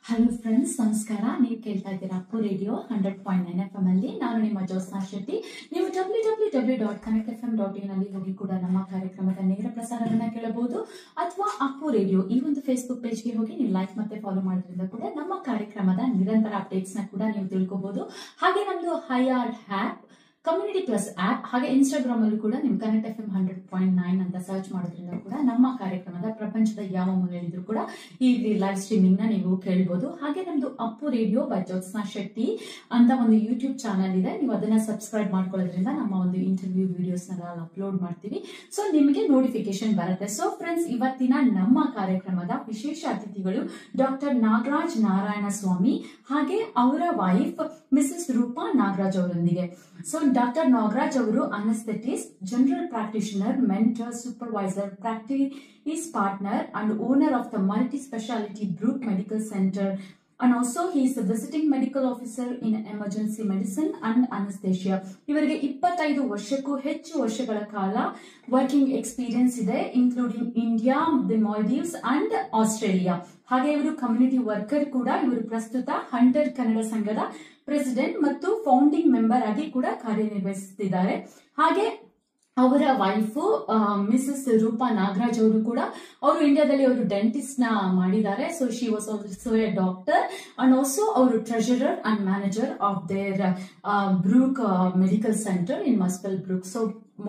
Hello friends, ನಮಸ್ಕಾರ. ನೀವು ಕೇಳ್ತಾ ಇದ್ದೀರಾ ಅಪ್ಪು ರೇಡಿಯೋ 100.9 FM ಅಲ್ಲಿ. ನಾನು ನಿಮ್ಮ ಜ್ಯೋತ್ಸ್ನಾ ಶೆಟ್ಟಿ. ನೀವು www.connectfm.in ಅಲ್ಲಿ ಹೋಗಿ ಕೂಡ ನಮ್ಮ ಕಾರ್ಯಕ್ರಮದ ನೇರ ಪ್ರಸಾರವನ್ನ ಕೇಳಬಹುದು. ಅಥವಾ ಅಪ್ಪು ರೇಡಿಯೋ ಈ ಒಂದು ಫೇಸ್ಬುಕ್ ಪೇಜ್ಗೆ ಹೋಗಿ ನೀವು ಲೈಕ್ ಮತ್ತೆ ಫಾಲೋ ಮಾಡೋದ್ರಿಂದ ಕೂಡ ನಮ್ಮ ಕಾರ್ಯಕ್ರಮದ ನಿರಂತರ ಅಪ್ಡೇಟ್ಸ್ ನ ಕೂಡ ನೀವು ತಿಳ್ಕೋಬಹುದು. ಹಾಗೆ ನಮ್ದು ಹೈಯಾರ್ಡ್ ಆಪ್, ಕಮ್ಯುನಿಟಿ ಪ್ಲಸ್ ಆಪ್, ಹಾಗೆ ಇನ್ಸ್ಟಾಗ್ರಾಮ್ ಅಲ್ಲೂ ಕೂಡ ನೀವು ಕನೆಕ್ಟ್ FM 100.9 ಅಂತ ಸರ್ಚ್ ಮಾಡೋದ್ರಿಂದ ಕೂಡ ನಮ್ಮ ಕಾರ್ಯಕ್ರಮದ ಪ್ರಪಂಚದ ಯಾವ ಮೂಲೆಯಲ್ಲಿದ್ರು ಕೂಡ ಈ ಲೈವ್ ಸ್ಟ್ರೀಮಿಂಗ್ ನ ನೀವು ಕೇಳಬಹುದು. ಹಾಗೆ ನಮ್ದು ಅಪ್ಪು ರೇಡಿಯೋ ಬೈ ಜ್ಯೋತ್ಸ್ನಾ ಶೆಟ್ಟಿ ಅಂತ ಒಂದು ಯೂಟ್ಯೂಬ್ ಚಾನಲ್ ಇದೆ. ನೀವು ಅದನ್ನ ಸಬ್ಸ್ಕ್ರೈಬ್ ಮಾಡ್ಕೊಳ್ಳೋದ್ರಿಂದ ನಮ್ಮ ಒಂದು ಇಂಟರ್ವ್ಯೂ ವಿಡಿಯೋಸ್ ನ ಅಪ್ಲೋಡ್ ಮಾಡ್ತೀವಿ. ಸೊ ನಿಮಗೆ ನೋಟಿಫಿಕೇಶನ್ ಬರುತ್ತೆ. ಸೊ ಫ್ರೆಂಡ್ಸ್, ಇವತ್ತಿನ ನಮ್ಮ ಕಾರ್ಯಕ್ರಮದ ವಿಶೇಷ ಅತಿಥಿಗಳು ಡಾಕ್ಟರ್ ನಾಗರಾಜ್ ನಾರಾಯಣ ಸ್ವಾಮಿ ಹಾಗೆ ಅವರ ವೈಫ್ ಮಿಸಸ್ ರೂಪಾ ನಾಗರಾಜ್ ಅವರೊಂದಿಗೆ. ಸೊ ಡಾಕ್ಟರ್ ನಾಗರಾಜ್ ಅವರು anaesthetist, general practitioner, mentor, supervisor, practice partner and owner of the multi speciality Brooke medical centre. And also he is a visiting medical officer in emergency medicine and anesthesia. ಇವರಿಗೆ 25 ವರ್ಷಕ್ಕೂ ಹೆಚ್ಚು ವರ್ಷಗಳ ಕಾಲ working experience ಇದೆ, including India, the Maldives and Australia. ಹಾಗೆ ಇವರು community worker ಕೂಡ. ಇವರು ಪ್ರಸ್ತುತ ಹಂಟರ್ ಕನ್ನಡ ಸಂಘದ ಪ್ರೆಸಿಡೆಂಟ್ ಮತ್ತು ಫೌಂಡಿಂಗ್ ಮೆಂಬರ್ ಆಗಿ ಕೂಡ ಕಾರ್ಯನಿರ್ವಹಿಸುತ್ತಿದ್ದಾರೆ. ಹಾಗೆ ಅವರ ವೈಫು ಮಿಸಸ್ ರೂಪಾ ನಾಗರಾಜ್ ಅವರು ಕೂಡ ಅವರು ಇಂಡಿಯಾದಲ್ಲಿ ಅವರು ಡೆಂಟಿಸ್ಟ್ ನ ಮಾಡಿದ್ದಾರೆ. So she was also a doctor and also ಅವರು treasurer and manager of their Brook medical centre in Muswellbrook. So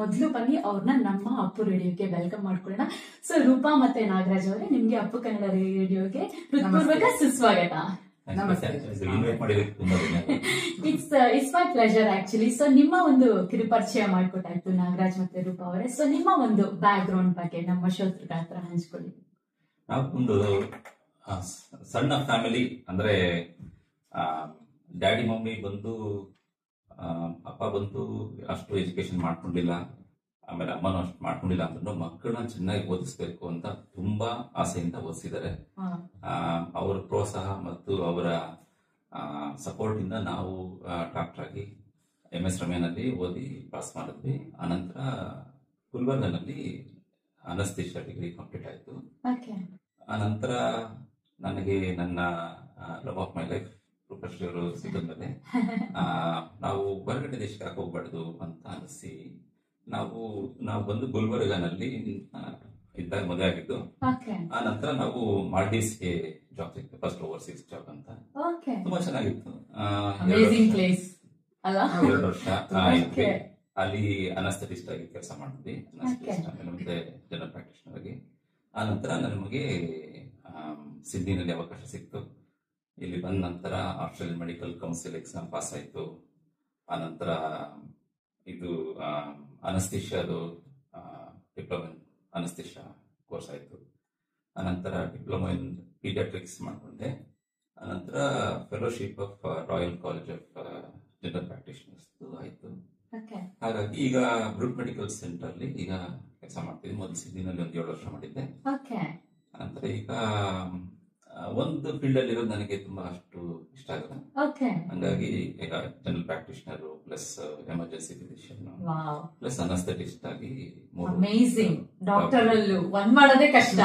ಮೊದಲು ಬನ್ನಿ ಅವ್ರನ್ನ ನಮ್ಮ ಅಪ್ಪು ರೇಡಿಯೋಗೆ ವೆಲ್ಕಮ್ ಮಾಡ್ಕೊಳ್ಳೋಣ. ಸೊ ರೂಪಾ ಮತ್ತೆ ನಾಗರಾಜ್ ಅವರೇ, ನಿಮ್ಗೆ ಅಪ್ಪು ಕನ್ನಡ ರೇಡಿಯೋಗೆ ಹೃತ್ಪೂರ್ವಕ ಸುಸ್ವಾಗತ. It's my pleasure actually. So ನಿಮ್ಮ ಒಂದು ಕಿರುಪರಿಚಯ ಮಾಡಿಕೊಟ್ಟಾಯ್ತು ನಾಗರಾಜ್ ಮತ್ತೆ ರೂಪಾ ಅವರೇ. ಸೊ ನಿಮ್ಮ ಒಂದು ಬ್ಯಾಕ್ ಗ್ರೌಂಡ್ ಬಗ್ಗೆ ನಮ್ಮ ಶ್ರೋತೃಗಳ ಹತ್ರ ಹಂಚ್ಕೊಳ್ಳಿ. ಒಂದು ಸಣ್ಣ ಫ್ಯಾಮಿಲಿ, ಅಂದ್ರೆ ಡ್ಯಾಡಿ ಮಮ್ಮಿ ಬಂದು, ಅಪ್ಪ ಬಂದು ಅಷ್ಟು ಎಜುಕೇಶನ್ ಮಾಡ್ಕೊಂಡಿಲ್ಲ, ಆಮೇಲೆ ಅಮ್ಮನೂ ಅಷ್ಟು ಮಾಡ್ಕೊಂಡಿಲ್ಲ ಅಂದ್ರೂ ಮಕ್ಕಳನ್ನ ಚೆನ್ನಾಗಿ ಓದಿಸ್ಬೇಕು ಅಂತ ತುಂಬಾ ಆಸೆಯಿಂದ ಓದಿಸಿದ್ದಾರೆ. ಅವರ ಪ್ರೋತ್ಸಾಹ ಮತ್ತು ಅವರ ಸಪೋರ್ಟ್ ಇಂದ ನಾವು ಡಾಕ್ಟರ್ ಆಗಿ MS ರಮೇನಲ್ಲಿ ಓದಿ ಪಾಸ್ ಮಾಡಿದ್ವಿ. ಆನಂತರ ಗುಲ್ಬರ್ಗನಲ್ಲಿ ಅನಸ್ಥೀಶಿಯಾ ಡಿಗ್ರಿ ಕಂಪ್ಲೀಟ್ ಆಯ್ತು. ಆನಂತರ ನನಗೆ ನನ್ನ love of my life Roopashree ಅವರು ಸಿಕ್ಕಿದ್ಮೇಲೆ ನಾವು ಹೊರಗಡೆ ದೇಶಕ್ಕೆ ಹೋಗ್ಬಾರ್ದು ಅಂತ ಅನಿಸಿ ನಾವು ಬಂದು ಗುಲ್ಬರ್ಗನಲ್ಲಿ ಇದ್ದಾಗ ಮದುವೆ ಆಗಿದ್ದು. ಆ ನಂತರ ನಾವು ಮಾಲ್ಡೀವ್ಸ್ಗೆ ಜಾಬ್ ಸಿಕ್ತು, ಫಸ್ಟ್ ಓವರ್ಸೀಸ್ ಜಾಬ್ ಅಂತ. ತುಂಬಾ ಚೆನ್ನಾಗಿತ್ತು. 2 ವರ್ಷ ಇದ್ವಿ ಅಲ್ಲಿ. ಅನಸ್ಥೆಟಿಸ್ಟ್ ಆಗಿ ಕೆಲಸ ಮಾಡಿದ್ವಿ, ಮತ್ತೆ ಜನರಲ್ ಪ್ರಾಕ್ಟಿಷನರ್ ಆಗಿ. ಆ ನಂತರ ನಮಗೆ ಸಿಡ್ನಿನಲ್ಲಿ ಅವಕಾಶ ಸಿಕ್ತು. ಇಲ್ಲಿ ಬಂದ ನಂತರ Australian medical council exam pass ಆಯ್ತು. ಆ ನಂತರ ಇದು ಅನಸ್ಥಿಷಿಯಾದು ಡಿಪ್ಲೊಮಾ ಇನ್ ಅನಸ್ಥಿಷಿಯಾ ಕೋರ್ಸ್ ಆಯ್ತು. ಆನಂತರ ಡಿಪ್ಲೊಮಾ ಇನ್ ಪೀಡಿಯಾಟ್ರಿಕ್ಸ್ ಮಾಡಿಕೊಂಡೆ. ಆನಂತರ fellowship of royal college of general practitioners ಆಯ್ತು. ಹಾಗಾಗಿ ಈಗ ಬ್ರೂಕ್ ಮೆಡಿಕಲ್ ಸೆಂಟರ್ ಅಲ್ಲಿ ಈಗ ಕೆಲಸ ಮಾಡ್ತಿದ್ದೆ. ಮೊದಲು ಸಿಡ್ನಿನಲ್ಲಿ 7 ವರ್ಷ ಮಾಡಿದ್ದೆ. ಆನಂತರ ಈಗ ಒಂದು ಫೀಲ್ಡ್ ಅಲ್ಲಿ ಇರೋದು ನನಗೆ ತುಂಬಾ ಅಷ್ಟು ಇಷ್ಟ ಆಗಲ್ಲ. ಹಂಗಾಗಿ ಈಗ general practitioner plus emergency physician plus anaesthetist ಆಗಿ ಅಮೇಜಿಂಗ್. ಡಾಕ್ಟರ್ ಅಲ್ಲೂ ಒಂದ್ ಮಾಡೋದೇ ಕಷ್ಟ.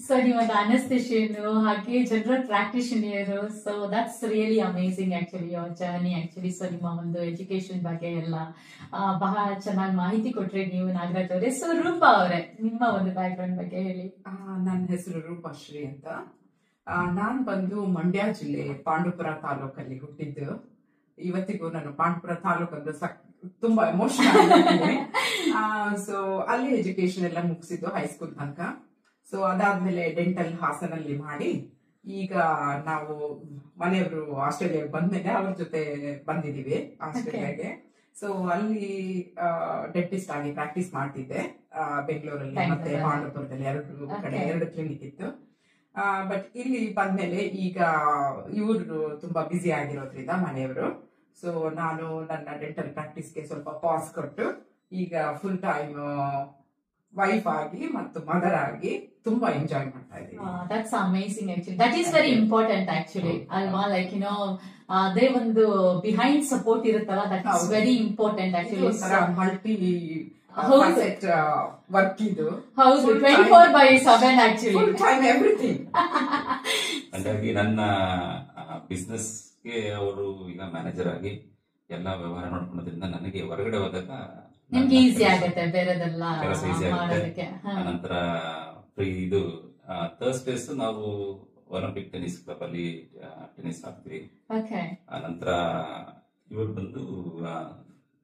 ಸೊ ನೀವೊಂದು ಅನಸ್ಥೆಟಿಷಿಯನ್ ಹಾಗೆ general practitioner. So that's really amazing actually your journey actually. So ನಿಮ್ಮ ಒಂದು ಎಜುಕೇಶನ್ ಬಗ್ಗೆ ಎಲ್ಲ ಬಹಳ ಚೆನ್ನಾಗಿ ಮಾಹಿತಿ ಕೊಟ್ರಿ ನೀವು ನಾಗರಾಜ್ ಅವರೇ. ಸೊ ರೂಪಾ ಅವರೇ, ನಿಮ್ಮ ಒಂದು ಬ್ಯಾಕ್ ಗ್ರೌಂಡ್ ಬಗ್ಗೆ ಹೇಳಿ. ನನ್ನ ಹೆಸರು ರೂಪಾಶ್ರೀ ಅಂತ. ನಾನು ಬಂದು ಮಂಡ್ಯ ಜಿಲ್ಲೆ ಪಾಂಡುಪುರ ತಾಲೂಕಲ್ಲಿ ಹುಟ್ಟಿದ್ದು. ಇವತ್ತಿಗೂ ನಾನು ಪಾಂಡುಪುರ ತಾಲೂಕಂದು ತುಂಬಾ ಎಮೋಷನಲ್ ಆಗಿದೆ. ಸೊ ಅಲ್ಲಿ ಎಜುಕೇಶನ್ ಎಲ್ಲ ಮುಗಿಸಿದ್ದು ಹೈಸ್ಕೂಲ್ ತನಕ. ಸೊ ಅದಾದ್ಮೇಲೆ ಡೆಂಟಲ್ ಹಾಸನಲ್ಲಿ ಮಾಡಿ ಈಗ ನಾವು ಮನೆಯವರು ಆಸ್ಟ್ರೇಲಿಯಾಗೆ ಬಂದ್ಮೇಲೆ ಅವ್ರ ಜೊತೆ ಬಂದಿದೀವಿ ಆಸ್ಟ್ರೇಲಿಯಾಗೆ. ಸೊ ಅಲ್ಲಿ ಡೆಂಟಿಸ್ಟ್ ಆಗಿ ಪ್ರಾಕ್ಟೀಸ್ ಮಾಡ್ತಿದ್ದೆ ಬೆಂಗಳೂರಲ್ಲಿ ಮತ್ತೆ ಪಾಂಡುಪುರದಲ್ಲಿ. 2 ಕ್ಲಿನಿಕ್ ಇತ್ತು. ಬಟ್ ಇಲ್ಲಿ ಬಂದ್ಮೇಲೆ ಈಗ ಇವರು ತುಂಬಾ ಬ್ಯುಸಿ ಆಗಿರೋದ್ರಿಂದ ಮನೆಯವರು, ಸೊ ನಾನು ನನ್ನ ಡೆಂಟಲ್ ಪ್ರಾಕ್ಟೀಸ್ಗೆ ಸ್ವಲ್ಪ ಪಾಸ್ ಕೊಟ್ಟು ಈಗ ಫುಲ್ ಟೈಮ್ ವೈಫ್ ಆಗಿ ಮತ್ತು ಮದರ್ ಆಗಿ ತುಂಬಾ ಎಂಜಾಯ್ ಮಾಡ್ತಾ ಇದ್ದೀನಿ. That's amazing actually. That is very important actually ಅಲ್ವಾ? ಲೈಕ್ ಅದೇ ಒಂದು ಬಿಹೈಂಡ್ ಸಪೋರ್ಟ್ ಇರುತ್ತಲ್ಲ, that is very important actually. Multi work ಇದು. ಹೌದು, 24/7 ಆಕ್ಚುಲಿ, ಫುಲ್ ಟೈಮ್ ಎವ್ರಿಥಿಂಗ್. ಹಾಗಾಗಿ ನನ್ನ ಬಿಸ್ನೆಸ್ಗೆ ಅವರು ಈಗ ಮ್ಯಾನೇಜರ್ ಆಗಿ ಎಲ್ಲ ವ್ಯವಹಾರ ನೋಡ್ಕೊಳ್ಳೋದ್ರಿಂದ ನನಗೆ ಹೊರಗಡೆ ಹೋದಾಗ ನಿಮ್ಗೆ ಈಸಿ ಆಗುತ್ತೆ ಬೇರೆದೆಲ್ಲ ಕೆಲಸ ಈಸಿ ಆಗುತ್ತೆ. ಮಾಡೋದಕ್ಕೆ. ನಂತರ ಇದು ಥರ್ಸ್ಡೇಸ್ ನಾವು ಒಲಿಂಪಿಕ್ ಟೆನ್ನಿಸ್ ಕ್ಲಬ್ ಅಲ್ಲಿ ಟೆನ್ನಿಸ್ ಆಡ್ತೀವಿ. ಓಕೆ. ನಂತರ ಇವರು ಬಂದು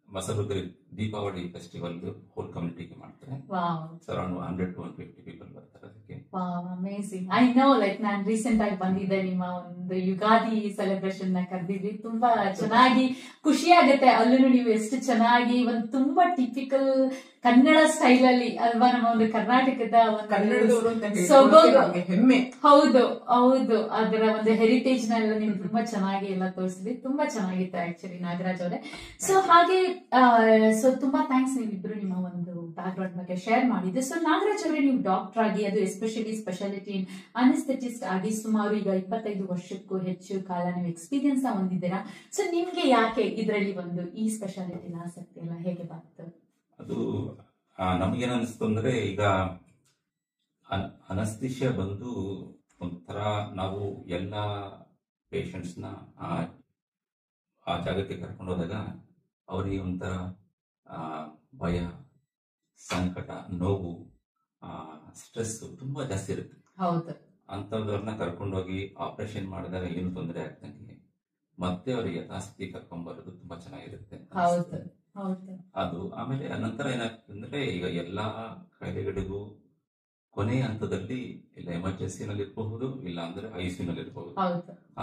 ಮಸರುಗರಿ ದೀಪಾವಳಿ ಫೆಸ್ಟಿವಲ್ ಹೋಲ್ ಕಮ್ಯುನಿಟಿಗೆ ಮಾಡ್ತಾರೆ. ವಾವ್. ಅರೌಂಡ್ 100 to 150 ಪೀಪಲ್ ಬರ್ತಾರೆ ಅದಕ್ಕೆ. Wow, amazing. I know, like ನಾನು ರೀಸೆಂಟ್ ಆಗಿ ಬಂದಿದ್ದೆ, ನಿಮ್ಮ ಒಂದು ಯುಗಾದಿ ಸೆಲೆಬ್ರೇಷನ್ ನ ಕರೆದಿದ್ವಿ. ತುಂಬಾ ಚೆನ್ನಾಗಿ ಖುಷಿ ಆಗುತ್ತೆ. ಅಲ್ಲೂ ನೀವು ಎಷ್ಟು ಚೆನ್ನಾಗಿ ಒಂದು ತುಂಬಾ ಟಿಪಿಕಲ್ ಕನ್ನಡ ಸ್ಟೈಲ್ ಅಲ್ಲಿ ಅಲ್ವಾ, ನಮ್ಮ ಒಂದು ಕರ್ನಾಟಕದ ಒಂದು ಸೊಬಗು, ಹೆಮ್ಮೆ. ಹೌದು ಹೌದು, ಅದರ ಒಂದು ಹೆರಿಟೇಜ್ ನೆಲ್ಲ ನೀವು ತುಂಬಾ ಚೆನ್ನಾಗಿ ಎಲ್ಲ ತೋರಿಸಿದ್ರಿ. ತುಂಬಾ ಚೆನ್ನಾಗಿತ್ತು ಆಕ್ಚುಲಿ ನಾಗರಾಜ್ ಅವರೇ. ಸೊ ಹಾಗೆ ಸೊ ತುಂಬಾ ಥ್ಯಾಂಕ್ಸ್, ನೀವಿಬ್ರು ನಿಮ್ಮ ಒಂದು ಬ್ಯಾಕ್ ಗ್ರೌಂಡ್ ಬಗ್ಗೆ ಶೇರ್ ಮಾಡಿದ್ದು. ಸೊ ನಾಗರಾಜ್ ಅವರೇ, ನೀವು ಡಾಕ್ಟರ್ ಆಗಿ, ಅದು ಎಸ್ಪೆಷಲಿ ಸ್ಪೆಷಾಲಿಟಿ ಇನ್ ಅನಿಸ್ಥೆಟಿಸ್ಟ್ ಆಗಿ ಸುಮಾರು ಈಗ 25 ವರ್ಷಕ್ಕೂ ಹೆಚ್ಚು ಕಾಲ ನೀವು ಎಕ್ಸ್ಪೀರಿಯನ್ಸ್ ಹೊಂದಿದ್ದೀರಾ. ಸೊ ನಿಮ್ಗೆ ಯಾಕೆ ಇದರಲ್ಲಿ ಒಂದು ಈ ಸ್ಪೆಷಾಲಿಟಿ ಆಸಕ್ತಿ ಎಲ್ಲ ಹೇಗೆ ಬಂತು? ಅದು ನಮಗೇನು ಅನಿಸ್ತು ಅಂದ್ರೆ, ಈಗ ಅನಸ್ತಿಷ್ಯ ಬಂದು ಒಂಥರ ನಾವು ಎಲ್ಲ ಪೇಷಂಟ್ಸ್ ನ ಆ ಜಾಗಕ್ಕೆ ಕರ್ಕೊಂಡು ಹೋದಾಗ ಅವರಿಗೆ ಒಂಥರ ಭಯ, ಸಂಕಟ, ನೋವು, ಸ್ಟ್ರೆಸ್ ತುಂಬಾ ಜಾಸ್ತಿ ಇರುತ್ತೆ. ಹೌದು. ಅಂತವ್ರನ್ನ ಕರ್ಕೊಂಡೋಗಿ ಆಪರೇಷನ್ ಮಾಡಿದಾಗ ಏನು ತೊಂದರೆ ಆಗ್ತಂಗೆ ಮತ್ತೆ ಅವ್ರಿಗೆ ಯಥಾಸ್ಥಿತಿ ಕರ್ಕೊಂಡ್ ಬರೋದು ತುಂಬಾ ಚೆನ್ನಾಗಿರುತ್ತೆ. ಅದು ಆಮೇಲೆ ನಂತರ ಏನಾಗ್ತಂದ್ರೆ, ಈಗ ಎಲ್ಲಾ ಕಾಯಿಲೆಗಳಿಗೂ ಕೊನೆಯ ಹಂತದಲ್ಲಿ ಇಲ್ಲ ಎಮರ್ಜೆನ್ಸಿನಲ್ಲಿ ಇರಬಹುದು, ಇಲ್ಲ ಅಂದ್ರೆ ICU ನಲ್ಲಿ ಇರಬಹುದು.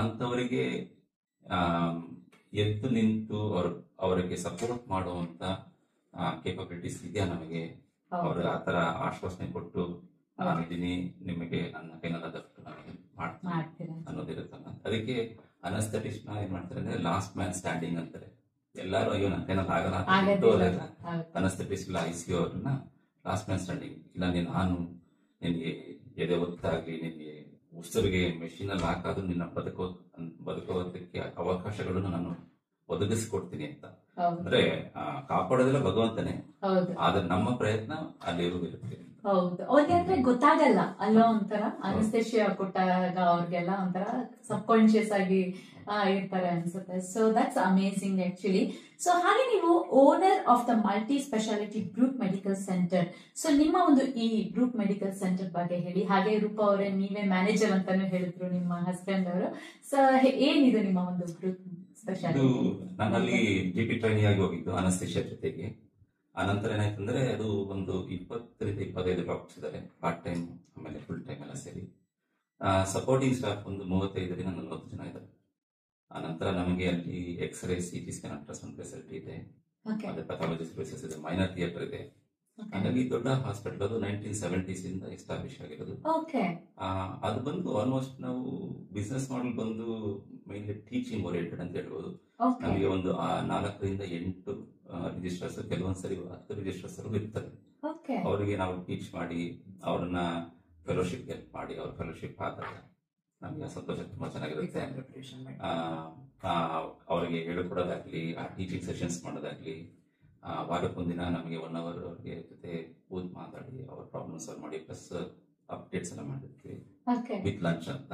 ಅಂತವರಿಗೆ ಎದ್ದು ನಿಂತು ಅವರಿಗೆ ಸಪೋರ್ಟ್ ಮಾಡುವಂತ ಕೇಪಬಿಲಿಟೀಸ್ ಇದೆಯಾ ನಮಗೆ, ಅವ್ರ ಆತರ ಆಶ್ವಾಸನೆ ಕೊಟ್ಟು ನಾನಿದ್ದೀನಿ, ನಿಮಗೆ ನನ್ನ ಕೈನಲ್ಲಾದಷ್ಟು ನಾನು ಮಾಡ್ತೀನಿ ಅನ್ನೋದಿರುತ್ತಲ್ಲ. ಅದಕ್ಕೆ ಅನಸ್ಥೆಟಿಸ್ಟ್ ಏನ್ ಮಾಡ್ತಾರೆ ಅಂದ್ರೆ ಲಾಸ್ಟ್ ಮ್ಯಾನ್ ಸ್ಟ್ಯಾಂಡಿಂಗ್ ಅಂತಾರೆ. ಎಲ್ಲಾರು ಅಯ್ಯೋ ನನ್ನ ಕೈನಲ್ಲಿ ಆಗಲ್ಲ ಅನಸ್ಥೆಟಿಸ್ಟ್ ಇಲ್ಲ ICU ಅವ್ರನ್ನ ಲಾಸ್ಟ್ ಮ್ಯಾನ್ ಸ್ಟ್ಯಾಂಡಿಂಗ್, ಇಲ್ಲ ನಾನು ನಿನ್ಗೆ ಎದೆ ಒತ್ತಾಗ್ಲಿ, ನಿನ್ಗೆ ಉಸಿರಿಗೆ ಮೆಷಿನ್ ಅಲ್ಲಿ ಹಾಕಾದ್ರೂ ನಿನ್ನ ಬದುಕೋದಕ್ಕೆ ಅವಕಾಶಗಳನ್ನು ನಾನು ಒದಗಿಸ್ಕೊಡ್ತೀನಿ ಅಂತ. ಅಂದ್ರೆ ಕಾಪಾಡೋದೆಲ್ಲ ಭಗವಂತನೇ, ಆದ್ರೆ ನಮ್ಮ ಪ್ರಯತ್ನ ಅಲ್ಲಿರುವುದಿರುತ್ತೆ. ಹೌದು, ಅವ್ರಿಗೆ ಅಂದ್ರೆ ಗೊತ್ತಾಗಲ್ಲ ಅಲ್ಲೋ, ಒಂಥರ ಅನಸ್ಥೇಷಿಯಾ ಕೊಟ್ಟಾಗ ಅವ್ರಿಗೆಲ್ಲ ಒಂಥರ ಸಬ್ ಕಾನ್ಶಿಯಸ್ ಆಗಿ ಇರ್ತಾರೆ ಅನ್ಸುತ್ತೆ. So that's amazing actually. So ಹಾಗೆ ನೀವು owner of the multi speciality Brooke medical centre. So ನಿಮ್ಮ ಒಂದು ಈ ಬ್ರೂಕ್ ಮೆಡಿಕಲ್ ಸೆಂಟರ್ ಬಗ್ಗೆ ಹೇಳಿ. ಹಾಗೆ ರೂಪಾ ಅವರೇ, ನೀವೇ ಮ್ಯಾನೇಜರ್ ಅಂತಾನು ಹೇಳಿದ್ರು ನಿಮ್ಮ ಹಸ್ಬೆಂಡ್ ಅವರು. ಸೊ ಏನಿದೆ ನಿಮ್ಮ ಒಂದು ಬ್ರೂಕ್ ಸ್ಪೆಷಾಲಿಟಿ? ನಾನಲ್ಲಿ GP ಟ್ರೈನಿಂಗ್ ಆಗಿ ಹೋಗಿದ್ದು ಅನಸ್ಥೇಷಿಯಾ ಜೊತೆಗೆ. ಆ ನಂತರ ಏನಾಯ್ತಂದ್ರೆ, ಅದು ಒಂದು 20 ರಿಂದ 25 ಡಾಕ್ಟರ್ಸ್ ಇದ್ದಾರೆ, ಪಾರ್ಟ್ ಟೈಮ್ ಆಮೇಲೆ ಫುಲ್ ಟೈಮ್ ಎಲ್ಲ ಸೇರಿ. ಸಪೋರ್ಟಿಂಗ್ ಸ್ಟಾಫ್ ಒಂದು 35 ರಿಂದ 40 ಜನ ಇದ್ದಾರೆ. ಆ ನಂತರ ನಮಗೆ ಅಲ್ಲಿ x ray, CT scan, ultrasound facility ಇದೆ, ಮತ್ತೆ ಪಥಾಲಜಿ ಸರ್ವಿಸಸ್ ಇದೆ, ಮೈನರ್ ಥಿಯೇಟರ್ ಇದೆ. ಹಾಗಾಗಿ ದೊಡ್ಡ ಹಾಸ್ಪಿಟಲ್. ಅದು 1970s ಇಂದ ಎಸ್ಟಾಬ್ಲಿಷ್ ಆಗಿರೋದು. ಅದು ಬಂದು ಆಲ್ಮೋಸ್ಟ್ ನಾವು ಬಿಸ್ನೆಸ್ ಮಾಡೆಲ್ ಬಂದು ಮೈನ್ಲಿ ಟೀಚಿಂಗ್ ಓರಿಯೆಂಟೆಡ್ ಅಂತ ಹೇಳ್ಬೋದು. ನಮಗೆ ಒಂದು 4 ರಿಂದ 8 ರಿಜಿಸ್ಟರ್ಸ್, ಕೆಲವೊಂದ್ಸರಿ 10 ರಿಜಿಸ್ಟರ್ಸ್ ಇರ್ತದೆ. ಅವರಿಗೆ ನಾವು ಟೀಚ್ ಮಾಡಿ ಅವ್ರನ್ನ ಫೆಲೋಶಿಪ್ ಹೆಲ್ಪ್ ಮಾಡಿ, ಅವ್ರ ಫೆಲೋಶಿಪ್ ಆದಾಗ ನಮಗೆ ಸಂತೋಷ ತುಂಬಾ ಚೆನ್ನಾಗಿರುತ್ತೆ. ಅವರಿಗೆ ಹೇಳ್ಕೊಡೋದಾಗ್ಲಿ, ಆ ಟೀಚಿಂಗ್ ಸೆಷನ್ಸ್ ಮಾಡೋದಾಗ್ಲಿ, ವಾರಕ್ಕೊಂದಿನ ನಮಗೆ 1 hour ಅವ್ರಿಗೆ ಜೊತೆ ಕೂತ್ ಮಾತಾಡಿ ಅವ್ರ ಪ್ರಾಬ್ಲಮ್ ಸಾಲ್ವ್ ಮಾಡಿ, ಪ್ಲಸ್ ಅಪ್ಡೇಟ್ಸ್ ಎಲ್ಲ ಮಾಡಿರ್ತೀವಿ ವಿತ್ ಲಂಚ್ ಅಂತ.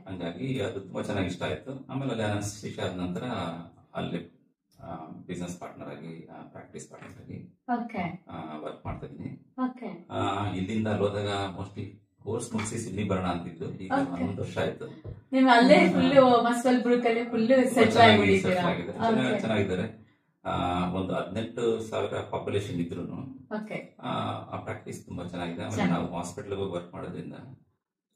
ಹಂಗಾಗಿ ಅದು ತುಂಬಾ ಚೆನ್ನಾಗಿ ಇಷ್ಟ ಆಯ್ತು. ಆಮೇಲೆ ಅಲ್ಲಿ ಅನಸ್ಥೇಷಿಯಾ ಆದ ನಂತರ ಅಲ್ಲಿ ಬಿಸ್ನೆಸ್ ಪಾರ್ಟ್ನರ್ ಆಗಿ, ಪ್ರಾಕ್ಟೀಸ್ ಪಾರ್ಟ್ನರ್ ಆಗಿ ವರ್ಕ್ ಮಾಡ್ತಾ ಇದ್ದೀನಿ. ಇಲ್ಲಿಂದ ಅಲ್ಲಿ ಹೋದಾಗ ಮೋಸ್ಟ್ಲಿ ಕೋರ್ಸ್ ಮುಗಿಸಿ ಇಲ್ಲಿ ಬರೋಣ ಅಂತಿದ್ದು. ಈಗ 1 ವರ್ಷ ಆಯ್ತು. ಚೆನ್ನಾಗಿದ್ದಾರೆ. ಒಂದು 18,000 ಪಾಪ್ಯುಲೇಷನ್ ಇದ್ರು ಆ ಪ್ರಾಕ್ಟೀಸ್ ತುಂಬಾ ಚೆನ್ನಾಗಿದೆ. ಆಮೇಲೆ ನಾವು ಹಾಸ್ಪಿಟಲ್ ಹೋಗಿ ವರ್ಕ್ ಮಾಡೋದ್ರಿಂದ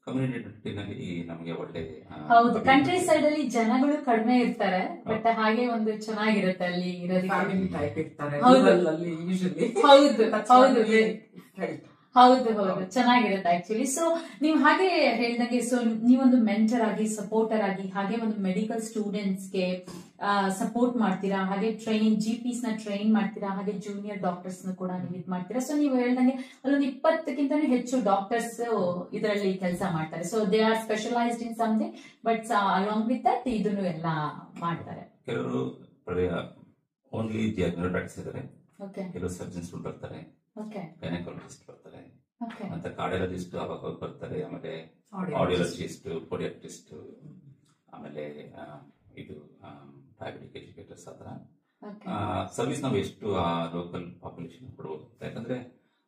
ಕಮ್ಯುನಿಟಿನಲ್ಲಿ ನಮಗೆ ಒಳ್ಳೆ, ಹೌದು, ಕಂಟ್ರಿ ಸೈಡ್ ಅಲ್ಲಿ ಜನಗಳು ಕಡಿಮೆ ಇರ್ತಾರೆ, ಬಟ್ ಹಾಗೆ ಒಂದು ಚೆನ್ನಾಗಿರುತ್ತೆ ಅಲ್ಲಿ ಇರೋದಕ್ಕೆ. ಹೌದು ಹೌದು, ಚೆನ್ನಾಗಿರುತ್ತೆ ಆಕ್ಚುಲಿ. ಸೊ ನೀವು ಹಾಗೆ ಹೇಳಿದಂಗೆ, ಸೊ ನೀವೊಂದು ಮೆಂಟರ್ ಆಗಿ, ಸಪೋರ್ಟರ್ ಆಗಿ, ಹಾಗೆ ಒಂದು ಮೆಡಿಕಲ್ ಸ್ಟೂಡೆಂಟ್ಸ್ಗೆ ಸಪೋರ್ಟ್ ಮಾಡ್ತೀರಾ, ಹಾಗೆ GPs ನ ಟ್ರೈನ್ ಮಾಡ್ತೀರಾ, ಹಾಗೆ ಜೂನಿಯರ್ ಡಾಕ್ಟರ್ಸ್ ಕೂಡ ನೀವು ಇದು ಮಾಡ್ತೀರಾ. ಸೊ ನೀವು ಹೇಳ್ದಂಗೆ ಅಲ್ಲೊಂದು 20ಕ್ಕಿಂತ ಹೆಚ್ಚು ಡಾಕ್ಟರ್ಸ್ ಇದರಲ್ಲಿ ಕೆಲಸ ಮಾಡ್ತಾರೆ. So they are specialised in something, but along with that ಇದನ್ನು ಎಲ್ಲ ಮಾಡ್ತಾರೆ. ಕೆಲವರು ಓನ್ಲಿ ಜನರಲ್ ಪ್ರಾಕ್ಟೀಸ್ ಇದ್ದಾರೆ, ಕೆಲವು ಸರ್ಜನ್ಸ್ ಬರ್ತಾರೆ, ಗೈನಕಾಲಜಿಸ್ಟ್ ಬರ್ತಾರೆ, ಮತ್ತೆ ಕಾರ್ಡಿಯಾಲಜಿಸ್ಟ್ ಅವಾಗ ಬರ್ತಾರೆ, ಆಮೇಲೆ ಆಡಿಯಾಲಜಿಸ್ಟ್, ಪೋಡಿಯಾಟ್ರಿಸ್ಟ್, ಆಮೇಲೆ ಇದು ಡಯಾಬಿಟಿಕ್ ಎಜುಕೇಟರ್ಸ್. ಆ ಥರ ಸರ್ವಿಸ್ ನಾವು ಎಷ್ಟು ಆ ಲೋಕಲ್ ಪಾಪ್ಯುಲೇಷನ್ ಕೊಡ್ಬೋದು. ಯಾಕಂದ್ರೆ